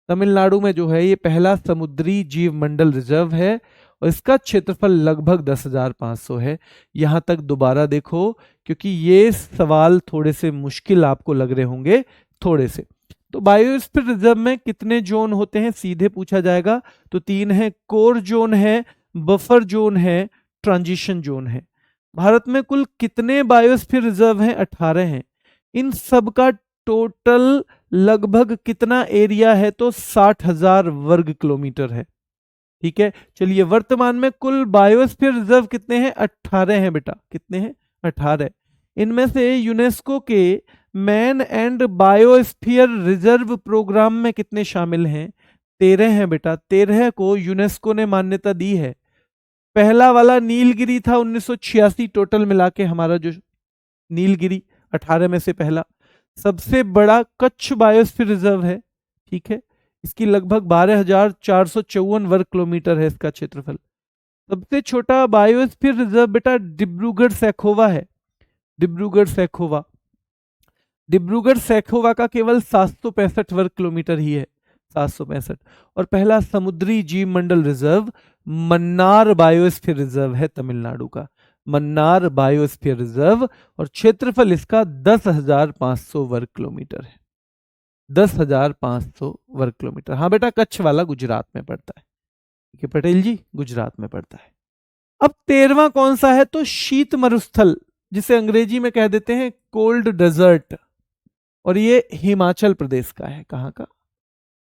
तमिलनाडु में जो है ये पहला समुद्री जीव मंडल रिजर्व है और इसका क्षेत्रफल लगभग 10,500 है। यहां तक दोबारा देखो, क्योंकि ये सवाल थोड़े से मुश्किल आपको लग रहे होंगे थोड़े से। तो बायोस्फीयर रिजर्व में कितने जोन होते हैं, सीधे पूछा जाएगा तो 3 है। कोर जोन है, बफर जोन है, ट्रांजिशन जोन है। भारत में कुल कितने बायोस्फीयर रिजर्व हैं? 18 हैं। इन सब का टोटल लगभग कितना एरिया है? तो 60,000 वर्ग किलोमीटर है। ठीक है, चलिए वर्तमान में कुल बायोस्फीयर रिजर्व कितने हैं? 18 हैं बेटा। कितने हैं? 18। इनमें से यूनेस्को के man and biosphere reserve programme में कितने शामिल हैं? 13 हैं बेटा। 13 को यूनेस्को ने मान्यता दी है। पहला वाला नीलगिरी था 1986, टोटल मिला के हमारा जो नीलगिरी 18 में से पहला। सबसे बड़ा कच्छ बायोस्फीयर रिजर्व है। ठीक है, इसकी लगभग 12,454 वर्ग किलोमीटर है इसका क्षेत्रफल। सबसे छोटा बायोस्फीयर रिजर्व बेटा डिब्रूगढ़ सैखोवा है। डिब्रूगढ़ सैखोवा, डिब्रूगढ़ सैखोवा का केवल 765 वर्ग किलोमीटर ही है, 765। और पहला समुद्री जीव मंडल रिजर्व मन्नार बायोस्फीयर रिजर्व है तमिलनाडु का, मन्नार बायोस्फीयर रिजर्व, और क्षेत्रफल इसका 10,500 वर्ग किलोमीटर है। 10,500 वर्ग किलोमीटर। हाँ बेटा, कच्छ वाला गुजरात में पड़ता है। ठीक है पटेल जी, गुजरात में पड़ता है। अब 13वां कौन सा है? तो शीत मरुस्थल, जिसे अंग्रेजी में कह देते हैं कोल्ड डेजर्ट, और ये हिमाचल प्रदेश का है। कहाँ का?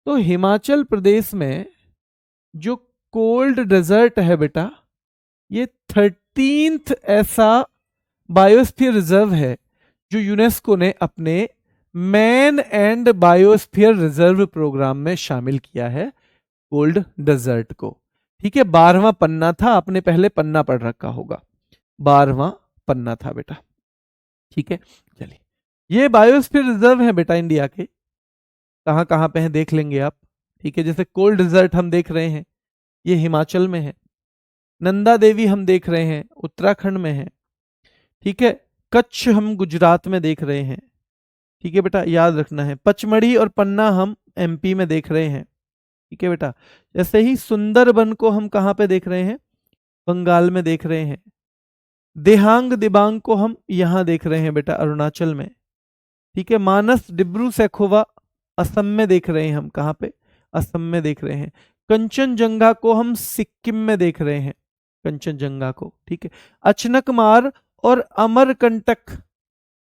तो हिमाचल प्रदेश में जो कोल्ड डेजर्ट है बेटा, ये 13th ऐसा बायोस्फीयर रिजर्व है जो यूनेस्को ने अपने man and biosphere reserve programme में शामिल किया है, कोल्ड डेजर्ट को। ठीक है, 12वां पन्ना था, आपने पहले पन्ना पढ़ रखा होगा, 12वां पन्ना था बेटा। ठीक है, चलिए ये बायोस्फीयर रिजर्व है बेटा इंडिया के, कहाँ कहाँ पे हैं देख लेंगे आप। ठीक है, जैसे कोल्ड डेजर्ट हम देख रहे हैं, ये हिमाचल में है। नंदा देवी हम देख रहे हैं, उत्तराखंड में है। ठीक है, कच्छ हम गुजरात में देख रहे हैं। ठीक है बेटा, याद रखना है। पचमढ़ी और पन्ना हम एमपी में देख रहे हैं। ठीक है बेटा, जैसे ही सुंदरबन को हम कहाँ पे देख रहे हैं? बंगाल में देख रहे हैं। देहांग दिबांग को हम यहाँ देख रहे हैं बेटा, अरुणाचल में। ठीक है, मानस डिब्रू सैखोवा असम में देख रहे हैं हम। कहाँ पे? असम में देख रहे हैं। कंचनजंगा को हम सिक्किम में देख रहे हैं, कंचनजंगा को। ठीक है, अचनकमार और अमरकंटक,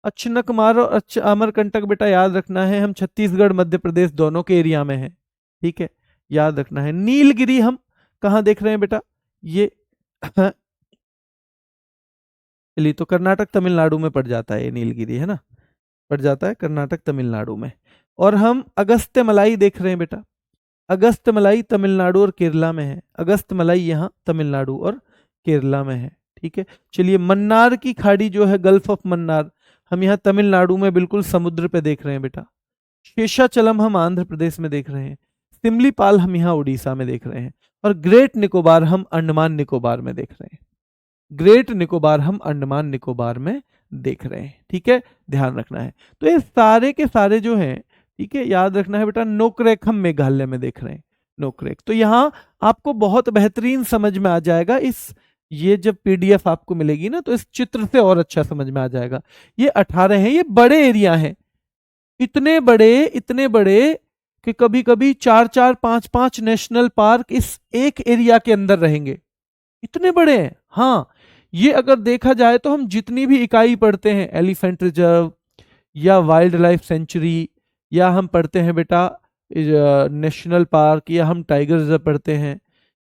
अचनकमार और अमरकंटक बेटा याद रखना है, हम छत्तीसगढ़ मध्य प्रदेश दोनों के एरिया में है। ठीक है, याद रखना है। नीलगिरी हम कहाँ देख रहे हैं बेटा? ये चलिए, तो कर्नाटक तमिलनाडु में पड़ जाता है ये नीलगिरी, है ना, पड़ जाता है कर्नाटक तमिलनाडु में। और हम अगस्त्य मलाई देख रहे हैं बेटा, अगस्त्य मलाई तमिलनाडु और केरला में है। अगस्त्य मलाई यहाँ तमिलनाडु और केरला में है। ठीक है, चलिए मन्नार की खाड़ी जो है, गल्फ ऑफ मन्नार, हम यहाँ तमिलनाडु में बिल्कुल समुद्र पे देख रहे हैं बेटा। शेषाचलम हम आंध्र प्रदेश में देख रहे हैं। सिमलीपाल हम यहाँ उड़ीसा में देख रहे हैं। और ग्रेट निकोबार हम अंडमान निकोबार में देख रहे हैं। ग्रेट निकोबार हम अंडमान निकोबार में देख रहे हैं। ठीक है, ध्यान रखना है। तो ये सारे के सारे जो हैं, ठीक है, याद रखना है बेटा। नोकरेक हम मेघालय में देख रहे हैं, नोकरेक। तो यहाँ आपको बहुत बेहतरीन समझ में आ जाएगा। ये जब पीडीएफ आपको मिलेगी ना, तो इस चित्र से और अच्छा समझ में आ जाएगा। ये 18 हैं, ये बड़े एरिया हैं, इतने बड़े कि कभी कभी 4-4, 5-5 नेशनल पार्क इस एक एरिया के अंदर रहेंगे, इतने बड़े हैं। हाँ, ये अगर देखा जाए तो हम जितनी भी इकाई पढ़ते हैं, एलिफेंट रिजर्व या वाइल्ड लाइफ सेंचुरी, या हम पढ़ते हैं बेटा नेशनल पार्क, या हम टाइगर रिजर्व पढ़ते हैं,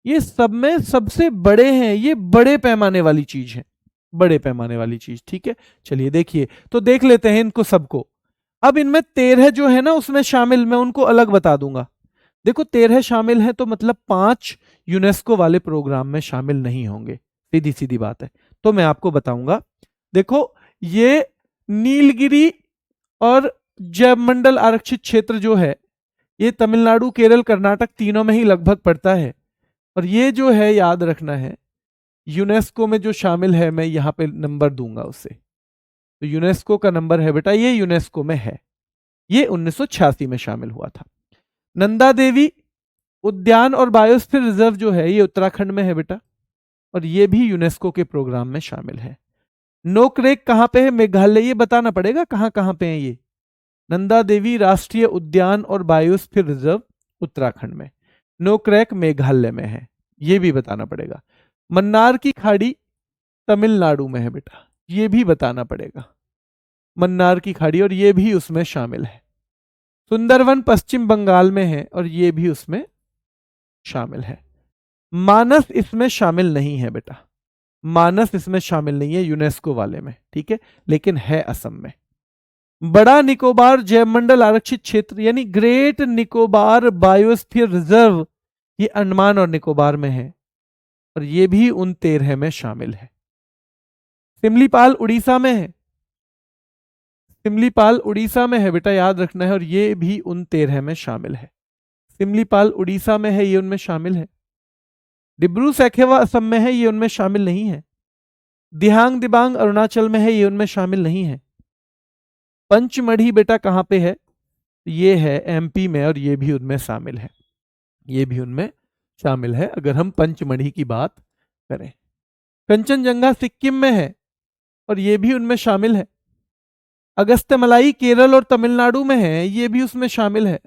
ये सब में सबसे बड़े हैं, ये बड़े पैमाने वाली चीज है, बड़े पैमाने वाली चीज। ठीक है, चलिए देखिए, तो देख लेते हैं इनको सबको। अब इनमें 13 जो है ना उसमें शामिल, मैं उनको अलग बता दूंगा। देखो 13 शामिल है तो मतलब 5 यूनेस्को वाले प्रोग्राम में शामिल नहीं होंगे, सीधी सीधी बात है। तो मैं आपको बताऊंगा, देखो ये नीलगिरी और जयमंडल आरक्षित क्षेत्र जो है ये तमिलनाडु, केरल, कर्नाटक तीनों में ही लगभग पड़ता है। और ये जो है याद रखना है, यूनेस्को में जो शामिल है, मैं यहां पे नंबर दूंगा उसे। तो यूनेस्को का नंबर है बेटा, ये यूनेस्को में है, ये 1986 में शामिल हुआ था। नंदा देवी उद्यान और बायोस्फीयर रिजर्व जो है ये उत्तराखंड में है बेटा, और ये भी यूनेस्को के प्रोग्राम में शामिल है। नोकरेक कहां पे है? मेघालय। ये बताना पड़ेगा कहां कहां पे है ये। नंदा देवी राष्ट्रीय उद्यान और बायोस्फीयर रिजर्व उत्तराखंड में, नोकरेक मेघालय में है, ये भी बताना पड़ेगा। मन्नार की खाड़ी तमिलनाडु में है बेटा, ये भी बताना पड़ेगा, मन्नार की खाड़ी, और ये भी उसमें शामिल है। सुंदरवन पश्चिम बंगाल में है और ये भी उसमें शामिल है। मानस इसमें शामिल नहीं है बेटा, मानस इसमें शामिल नहीं है यूनेस्को वाले में, ठीक है, लेकिन है असम में। बड़ा निकोबार जैवमंडल आरक्षित क्षेत्र यानी ग्रेट निकोबार बायोस्फीयर रिजर्व, ये अंडमान और निकोबार में है और ये भी उन 13 में शामिल है। सिमलीपाल उड़ीसा में है, सिमलीपाल उड़ीसा में है बेटा, याद रखना है, और ये भी उन 13 में शामिल है। सिमलीपाल उड़ीसा में है, ये उनमें शामिल है। डिब्रू सैखेवा असम में है, ये उनमें शामिल नहीं है। दिहांग दिबांग अरुणाचल में है, ये उनमें शामिल नहीं है। पंचमढ़ी बेटा कहां पे है? ये है एमपी में और ये भी उनमें शामिल है, ये भी उनमें शामिल है अगर हम पंचमढ़ी की बात करें। कंचनजंगा सिक्किम में है और ये भी उनमें शामिल है। अगस्त्यमलाई केरल और तमिलनाडु में है, ये भी उसमें शामिल है।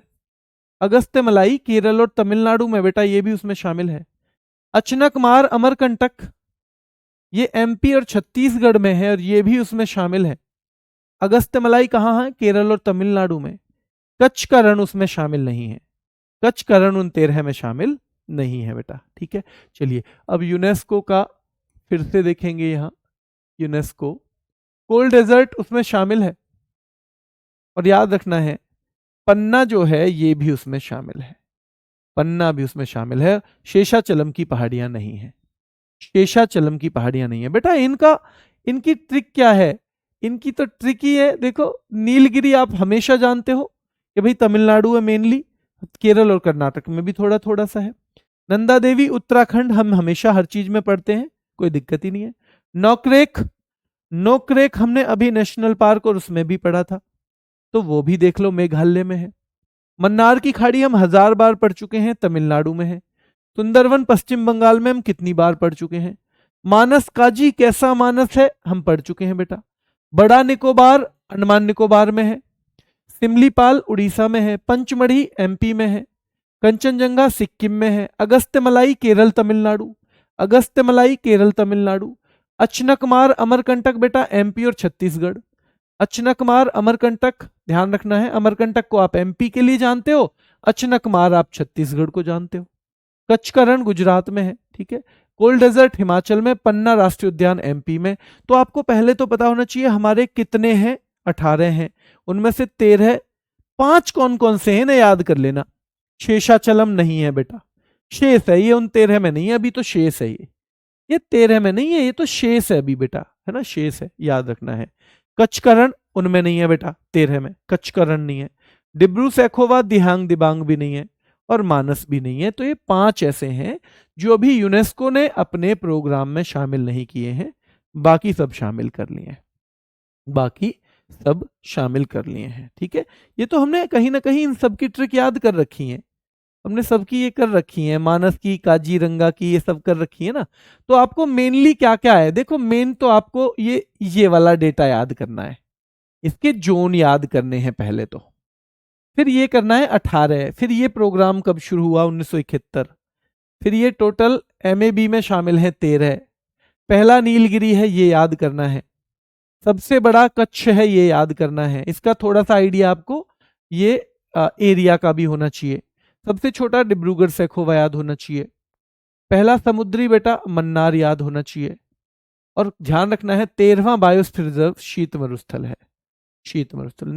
अगस्त्यमलाई केरल और तमिलनाडु में बेटा, ये भी उसमें शामिल है। अचनकमार अमरकंटक ये एमपी और छत्तीसगढ़ में है और ये भी उसमें शामिल है। अगस्त्यमलाई कहाँ है? केरल और तमिलनाडु में। कच्छ का रण उसमें शामिल नहीं है, कच्छ का रण उन 13 में शामिल नहीं है बेटा, ठीक है। चलिए अब यूनेस्को का फिर से देखेंगे, यहां यूनेस्को कोल्ड डेजर्ट उसमें शामिल है और याद रखना है पन्ना जो है ये भी उसमें शामिल है, पन्ना भी उसमें शामिल है। शेषाचलम की पहाड़ियां नहीं है, शेषाचलम की पहाड़ियां नहीं है बेटा। इनकी ट्रिक क्या है? इनकी तो ट्रिक ही है, देखो नीलगिरी आप हमेशा जानते हो कि भाई तमिलनाडु है मेनली, केरल और कर्नाटक में भी थोड़ा थोड़ा सा है। नंदा देवी उत्तराखंड हम हमेशा हर चीज में पढ़ते हैं, कोई दिक्कत ही नहीं है। नोकरेक, नोकरेक हमने अभी नेशनल पार्क और उसमें भी पढ़ा था, तो वो भी देख लो मेघालय में है। मन्नार की खाड़ी हम 1000 बार पढ़ चुके हैं, तमिलनाडु में है। सुंदरवन पश्चिम बंगाल में हम कितनी बार पढ़ चुके हैं। मानस काजी कैसा मानस है हम पढ़ चुके हैं बेटा। बड़ा निकोबार अंडमान निकोबार में है। सिमलीपाल उड़ीसा में है। पंचमढ़ी एमपी में है। कंचनजंगा सिक्किम में है। अगस्त्यमलाई केरल तमिलनाडु, अगस्त्यमलाई केरल तमिलनाडु। अचनकमार अमरकंटक बेटा एमपी और छत्तीसगढ़। अचनकमार अमरकंटक ध्यान रखना है, अमरकंटक को आप एमपी के लिए जानते हो, अचनकमार आप छत्तीसगढ़ को जानते हो। कच्छ का रण गुजरात में है, ठीक है। कोल्ड डेजर्ट हिमाचल में, पन्ना राष्ट्रीय उद्यान एमपी में। तो आपको पहले तो पता होना चाहिए हमारे कितने हैं, 18 हैं, उनमें से 13, 5 कौन कौन से हैं ना याद कर लेना। शेषाचलम नहीं है बेटा, शेष है, ये उन 13 में नहीं है, अभी तो शेष है, ये 13 में नहीं है, ये तो शेष है अभी बेटा, है ना, शेष है, याद रखना है। कच्छ का रण उनमें नहीं है बेटा, 13 में कच्छ का रण नहीं है। डिब्रू सैखोवा दिहांग दिबांग भी नहीं है और मानस भी नहीं है। तो ये 5 ऐसे हैं जो अभी यूनेस्को ने अपने प्रोग्राम में शामिल नहीं किए हैं, बाकी सब शामिल कर लिए हैं, बाकी सब शामिल कर लिए हैं, ठीक है। ये तो हमने कहीं ना कहीं इन सब की ट्रिक याद कर रखी है, हमने सबकी ये कर रखी है, मानस की, काजीरंगा की, ये सब कर रखी है ना। तो आपको मेनली क्या क्या है, देखो मेन तो आपको ये वाला डेटा याद करना है, इसके जोन याद करने हैं पहले तो, फिर ये करना है 18, फिर ये प्रोग्राम कब शुरू हुआ 1971, फिर ये टोटल एमएबी में शामिल है 13, पहला नीलगिरी है ये याद करना है, सबसे बड़ा कच्छ है ये याद करना है, इसका थोड़ा सा आइडिया आपको ये एरिया का भी होना चाहिए। सबसे छोटा डिब्रूगढ़ सैखोवा याद होना चाहिए। पहला समुद्री बेटा मन्नार याद होना चाहिए। और ध्यान रखना है 13वां बायोस्फीयर रिजर्व शीत मरुस्थल है, शीत मरुस्थल।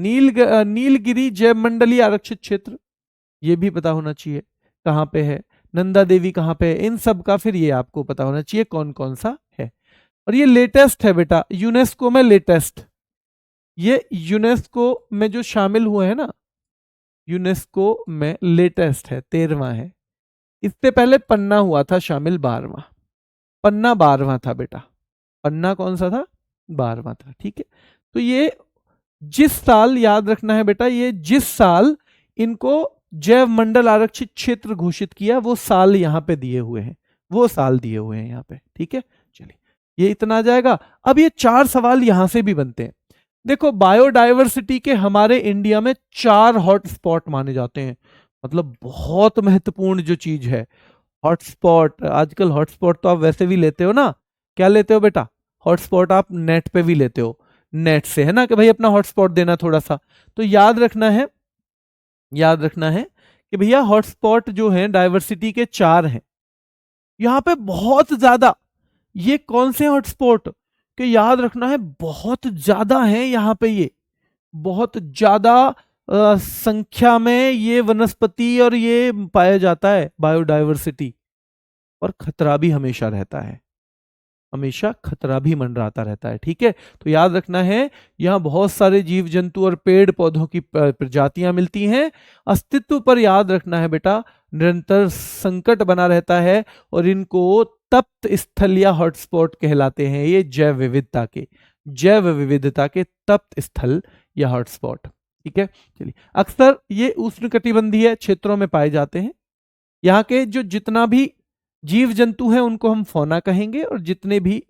नीलगिरी जैव मंडलीय आरक्षित क्षेत्र, ये भी पता होना चाहिए कहाँ पे है। नंदा देवी कहाँ पे है, इन सब का फिर ये आपको पता होना चाहिए कौन कौन सा है। और ये लेटेस्ट है बेटा, यूनेस्को में लेटेस्ट, ये यूनेस्को में जो शामिल हुए हैं ना, यूनेस्को में लेटेस्ट है, 13वां है। इससे पहले पन्ना हुआ था शामिल, 12वां। पन्ना 12वां था बेटा, पन्ना कौन सा था, 12वां था, ठीक है। तो ये जिस साल, याद रखना है बेटा, ये जिस साल इनको जैव मंडल आरक्षित क्षेत्र घोषित किया वो साल यहां पे दिए हुए हैं, वो साल दिए हुए हैं यहां पे, ठीक है। चलिए ये इतना आ जाएगा। अब ये 4 सवाल यहां से भी बनते हैं। देखो बायोडायवर्सिटी के हमारे इंडिया में 4 हॉटस्पॉट माने जाते हैं, मतलब बहुत महत्वपूर्ण जो चीज है हॉटस्पॉट। आजकल हॉटस्पॉट तो आप वैसे भी लेते हो ना, क्या लेते हो बेटा, हॉटस्पॉट आप नेट पे भी लेते हो, नेट से, है ना, कि भाई अपना हॉटस्पॉट देना थोड़ा सा। तो याद रखना है, याद रखना है कि भैया हॉटस्पॉट जो है डायवर्सिटी के 4 हैं, यहां पे बहुत ज्यादा। ये कौन से हॉटस्पॉट कि याद रखना है बहुत ज्यादा है यहाँ पे, ये बहुत ज्यादा संख्या में ये वनस्पति और ये पाया जाता है बायोडायवर्सिटी। और खतरा भी हमेशा रहता है, हमेशा खतरा भी मंडराता रहता है, ठीक है। तो याद रखना है यहाँ बहुत सारे जीव जंतु और पेड़ पौधों की प्रजातियां मिलती हैं। अस्तित्व पर याद रखना है बेटा निरंतर संकट बना रहता है, और इनको तप्त स्थल या हॉटस्पॉट कहलाते हैं, ये जैव विविधता के, जैव विविधता के तप्त स्थल या हॉटस्पॉट, ठीक है। चलिए अक्सर ये उष्णकटिबंधीय क्षेत्रों में पाए जाते हैं। यहाँ के जो जितना भी जीव जंतु हैं उनको हम फौना कहेंगे, और जितने भी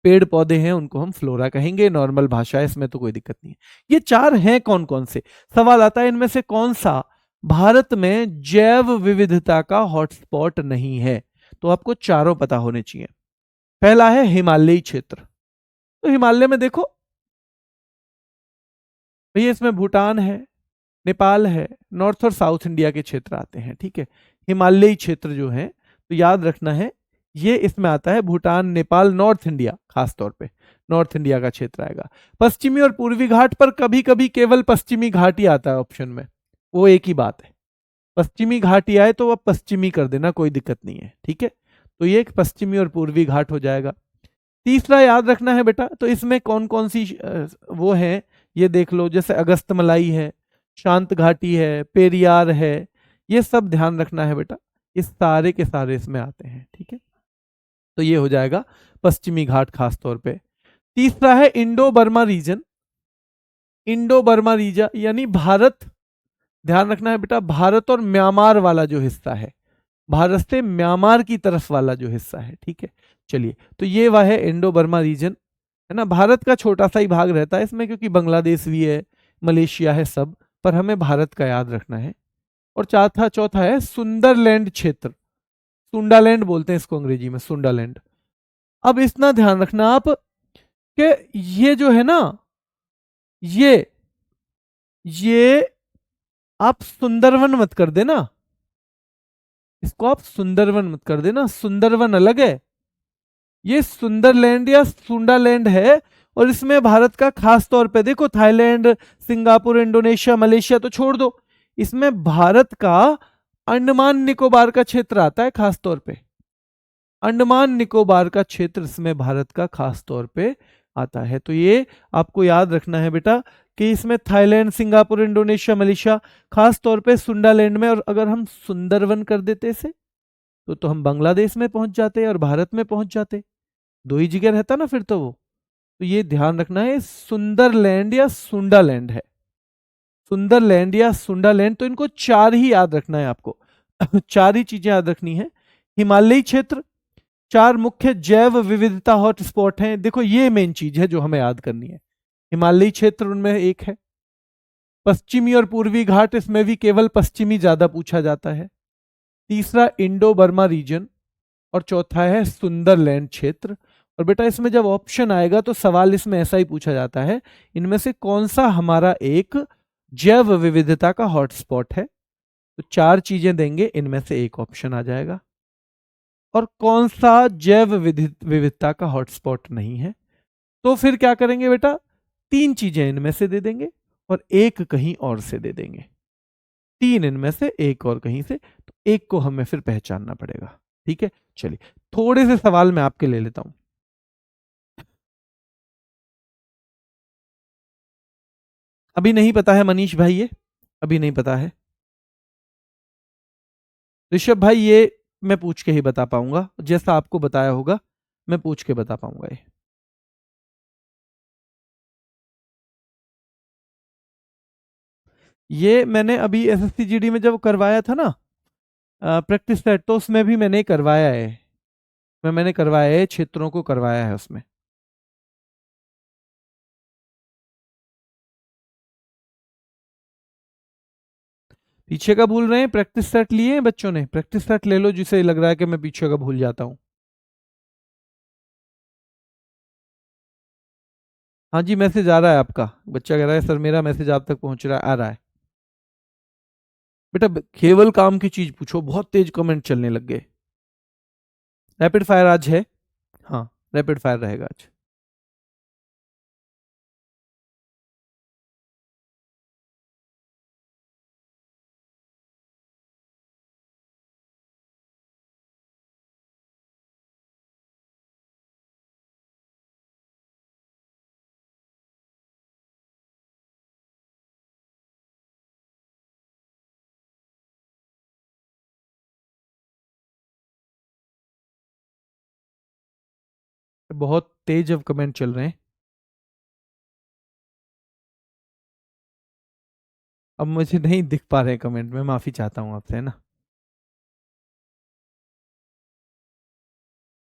पेड़ पौधे हैं उनको हम फ्लोरा कहेंगे, नॉर्मल भाषा है, इसमें तो कोई दिक्कत नहीं है। ये 4 हैं कौन कौन से, सवाल आता है इनमें से कौन सा भारत में जैव विविधता का हॉटस्पॉट नहीं है। तो आपको चारों पता होने चाहिए। पहला है हिमालयी क्षेत्र। तो हिमालय में देखो भैया, इसमें भूटान है, नेपाल है, नॉर्थ और साउथ इंडिया के क्षेत्र आते हैं, ठीक है। हिमालयी क्षेत्र जो है, तो याद रखना है ये इसमें आता है भूटान, नेपाल, नॉर्थ इंडिया, खास तौर पे नॉर्थ इंडिया का क्षेत्र आएगा। पश्चिमी और पूर्वी घाट पर कभी कभी केवल पश्चिमी घाट ही आता है ऑप्शन में, वो एक ही बात है, पश्चिमी घाट ही आए तो वह पश्चिमी कर देना, कोई दिक्कत नहीं है, ठीक है। तो ये एक पश्चिमी और पूर्वी घाट हो जाएगा। तीसरा याद रखना है बेटा, तो इसमें कौन कौन सी वो है ये देख लो, जैसे अगस्तमलाई है, शांत घाटी है, पेरियार है, ये सब ध्यान रखना है बेटा, इस सारे के सारे इसमें आते हैं, ठीक है। तो ये हो जाएगा पश्चिमी घाट खास तौर पे। तीसरा है Indo Burma region, Indo Burma region यानी भारत, ध्यान रखना है बेटा, भारत और म्यांमार वाला जो हिस्सा है, भारत से म्यांमार की तरफ वाला जो हिस्सा है, ठीक है। चलिए तो ये वह है इंडो बर्मा रीजन, है ना। भारत का छोटा सा ही भाग रहता है इसमें, क्योंकि बांग्लादेश भी है, मलेशिया है सब, पर हमें भारत का याद रखना है। और चौथा है सुंदरलैंड क्षेत्र, सुंडालैंड बोलते हैं इसको अंग्रेजी में, सुंडालैंड। अब इतना ध्यान रखना आप कि ये जो है ना, ये आप सुंदरवन मत कर देना, इसको आप सुंदरवन मत कर देना, सुंदरवन अलग है, ये सुंदरलैंड या सुंडालैंड है। और इसमें भारत का खास तौर पे देखो, थाईलैंड, सिंगापुर, इंडोनेशिया, मलेशिया तो छोड़ दो, इसमें भारत का अंडमान निकोबार का क्षेत्र आता है खास तौर पे, अंडमान निकोबार का क्षेत्र इसमें भारत का खास तौर पे आता है। तो ये आपको याद रखना है बेटा कि इसमें थाईलैंड, सिंगापुर, इंडोनेशिया, मलेशिया, खास तौर पे सुंडालैंड में, और अगर हम सुंदरवन कर देते इसे तो हम बांग्लादेश में पहुंच जाते और भारत में पहुंच जाते, दो ही जगह रहता ना फिर तो वो। तो ये ध्यान रखना है, सुंदरलैंड या सुंडालैंड है, सुंदरलैंड या सुंडालैंड, तो इनको 4 ही याद रखना है आपको। 4 ही चीजें याद रखनी है। हिमालयी क्षेत्र, 4 मुख्य जैव विविधता हॉटस्पॉट हैं, देखो ये मेन चीज है जो हमें याद करनी है, हिमालयी क्षेत्र उनमें एक है। पश्चिमी और पूर्वी घाट, इसमें भी केवल पश्चिमी ज्यादा पूछा जाता है। तीसरा इंडो बर्मा रीजन, और चौथा है सुंदरलैंड क्षेत्र। और बेटा इसमें जब ऑप्शन आएगा तो सवाल इसमें ऐसा ही पूछा जाता है, इनमें से कौन सा हमारा एक जैव विविधता का हॉटस्पॉट है। तो 4 चीजें देंगे, इनमें से एक ऑप्शन आ जाएगा। और कौन सा जैव विविधता का हॉटस्पॉट नहीं है। तो फिर क्या करेंगे बेटा, 3 चीजें इनमें से दे देंगे और एक कहीं और से दे देंगे। 3 इनमें से एक और कहीं से, तो एक को हमें फिर पहचानना पड़ेगा। ठीक है, चलिए थोड़े से सवाल मैं आपके ले लेता हूं। अभी नहीं पता है मनीष भाई, ये अभी नहीं पता है। ऋषभ भाई ये मैं पूछ के ही बता पाऊंगा, जैसा आपको बताया होगा मैं पूछ के बता पाऊंगा ये। ये मैंने अभी एसएससी जीडी में जब करवाया था ना प्रैक्टिस सेट, तो उसमें भी मैंने करवाया है। मैंने करवाया है, क्षेत्रों को करवाया है उसमें। पीछे का भूल रहे हैं, प्रैक्टिस सेट लिए हैं बच्चों ने? प्रैक्टिस सेट ले लो जिसे लग रहा है कि मैं पीछे का भूल जाता हूँ। हाँ जी, मैसेज आ रहा है आपका, बच्चा कह रहा है सर मेरा मैसेज आप तक पहुंच रहा है, आ रहा है। बेटा केवल काम की चीज पूछो, बहुत तेज कमेंट चलने लग गए। रैपिड फायर आज है? हाँ, रैपिड फायर रहेगा आज। बहुत तेज अब कमेंट चल रहे हैं। अब मुझे नहीं दिख पा रहे कमेंट, मैं माफी चाहता हूँ आपसे, है ना।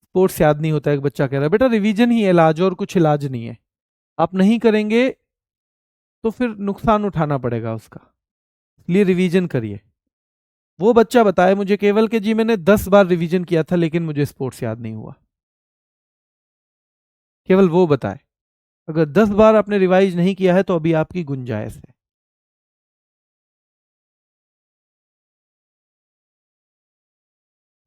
स्पोर्ट्स याद नहीं होता, एक बच्चा कह रहा है। बेटा रिवीजन ही इलाज, और कुछ इलाज नहीं है। आप नहीं करेंगे तो फिर नुकसान उठाना पड़ेगा उसका, इसलिए रिवीजन करिए। वो बच्चा बताए मुझे केवल कि जी मैंने 10 बार रिवीजन किया था लेकिन मुझे स्पोर्ट्स याद नहीं हुआ। केवल वो बताए। अगर 10 बार आपने रिवाइज नहीं किया है तो अभी आपकी गुंजाइश है।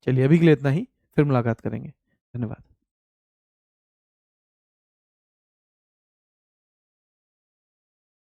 चलिए अभी के लिए इतना ही, फिर मुलाकात करेंगे। धन्यवाद।